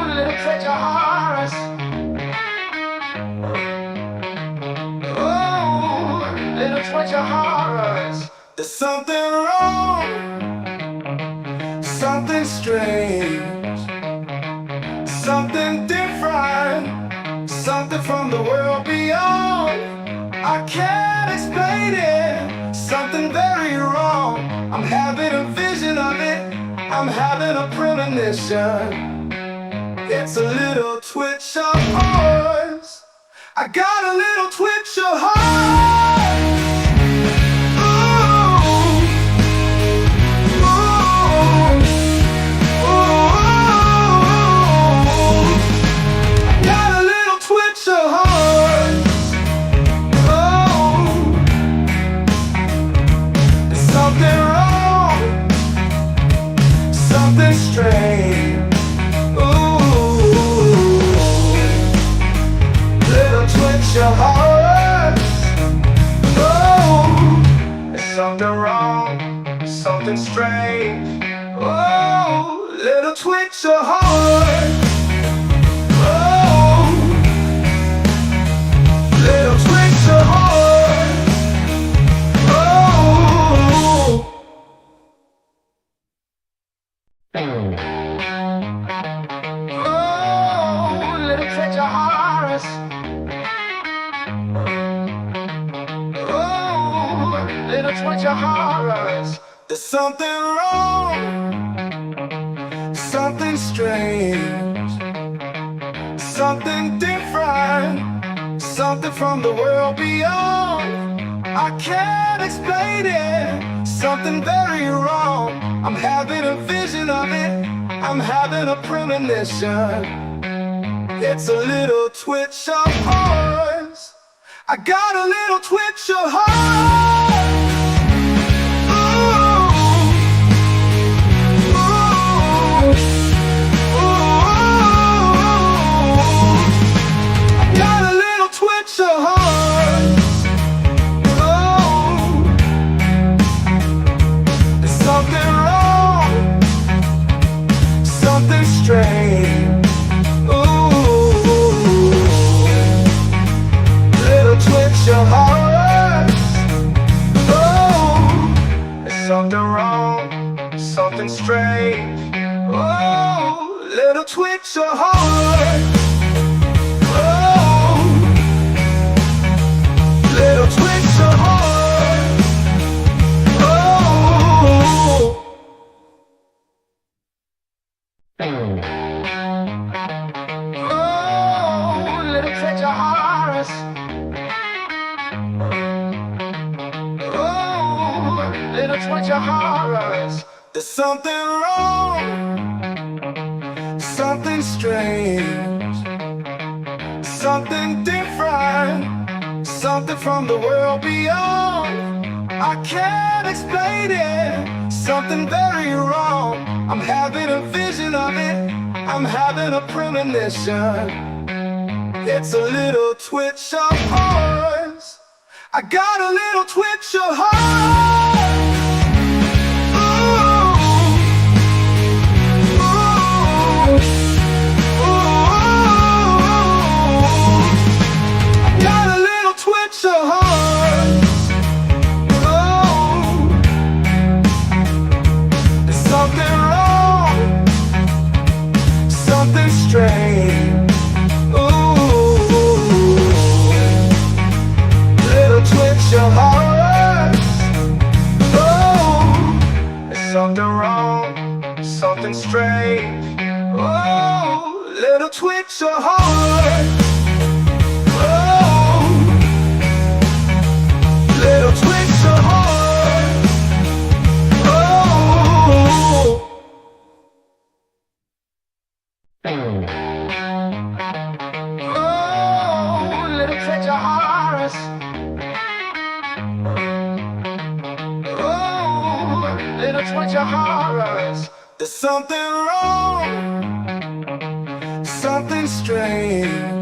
little treasure hearts. Oh, little treasure hearts. There's something wrong, something strange, something different, something from the world beyond. I can't explain it, something very wrong. I'm having a vision of I'm having a premonition. It's a little twitch of heart. I got a little twitch of heart. Strange. Ooh, little twitch of heart. Oh, there's something wrong, something strange. Oh, little twitch of heart. Oh, little twitch of heart. Oh. Oh, little touch of Horace. Oh, little touch of Horace. There's something wrong, something strange, something different, something from the world beyond. I can't explain it, something very wrong. I'm having a vision of it, I'm having a premonition. It's a little twitch of heart. I got a little twitch of heart. Ooh, I got a little twitch of heart. Oh, there's something wrong, something strange. Ooh, little twitch of heart. Oh, there's something wrong, something strange. Oh, little twitch of heart. Oh, little twitch of heart. Oh. Oh, little touch of Horace. Oh, little touch of Horace. There's something wrong, something strange, something different, something from the world beyond. I can't explain it, something very wrong. I'm having a vision of it, I'm having a premonition. It's a little twitch of heart. I got a little twitch of heart. Ooh, I got a little twitch of heart. Oh, there's something wrong, something strange. Your heart. Oh, there's something wrong, something strange. Oh, little twitch of heart. Oh, little twitch of heart. Oh. Oh, little touch of Horace. Little twitch of Horace. There's something wrong, something strange,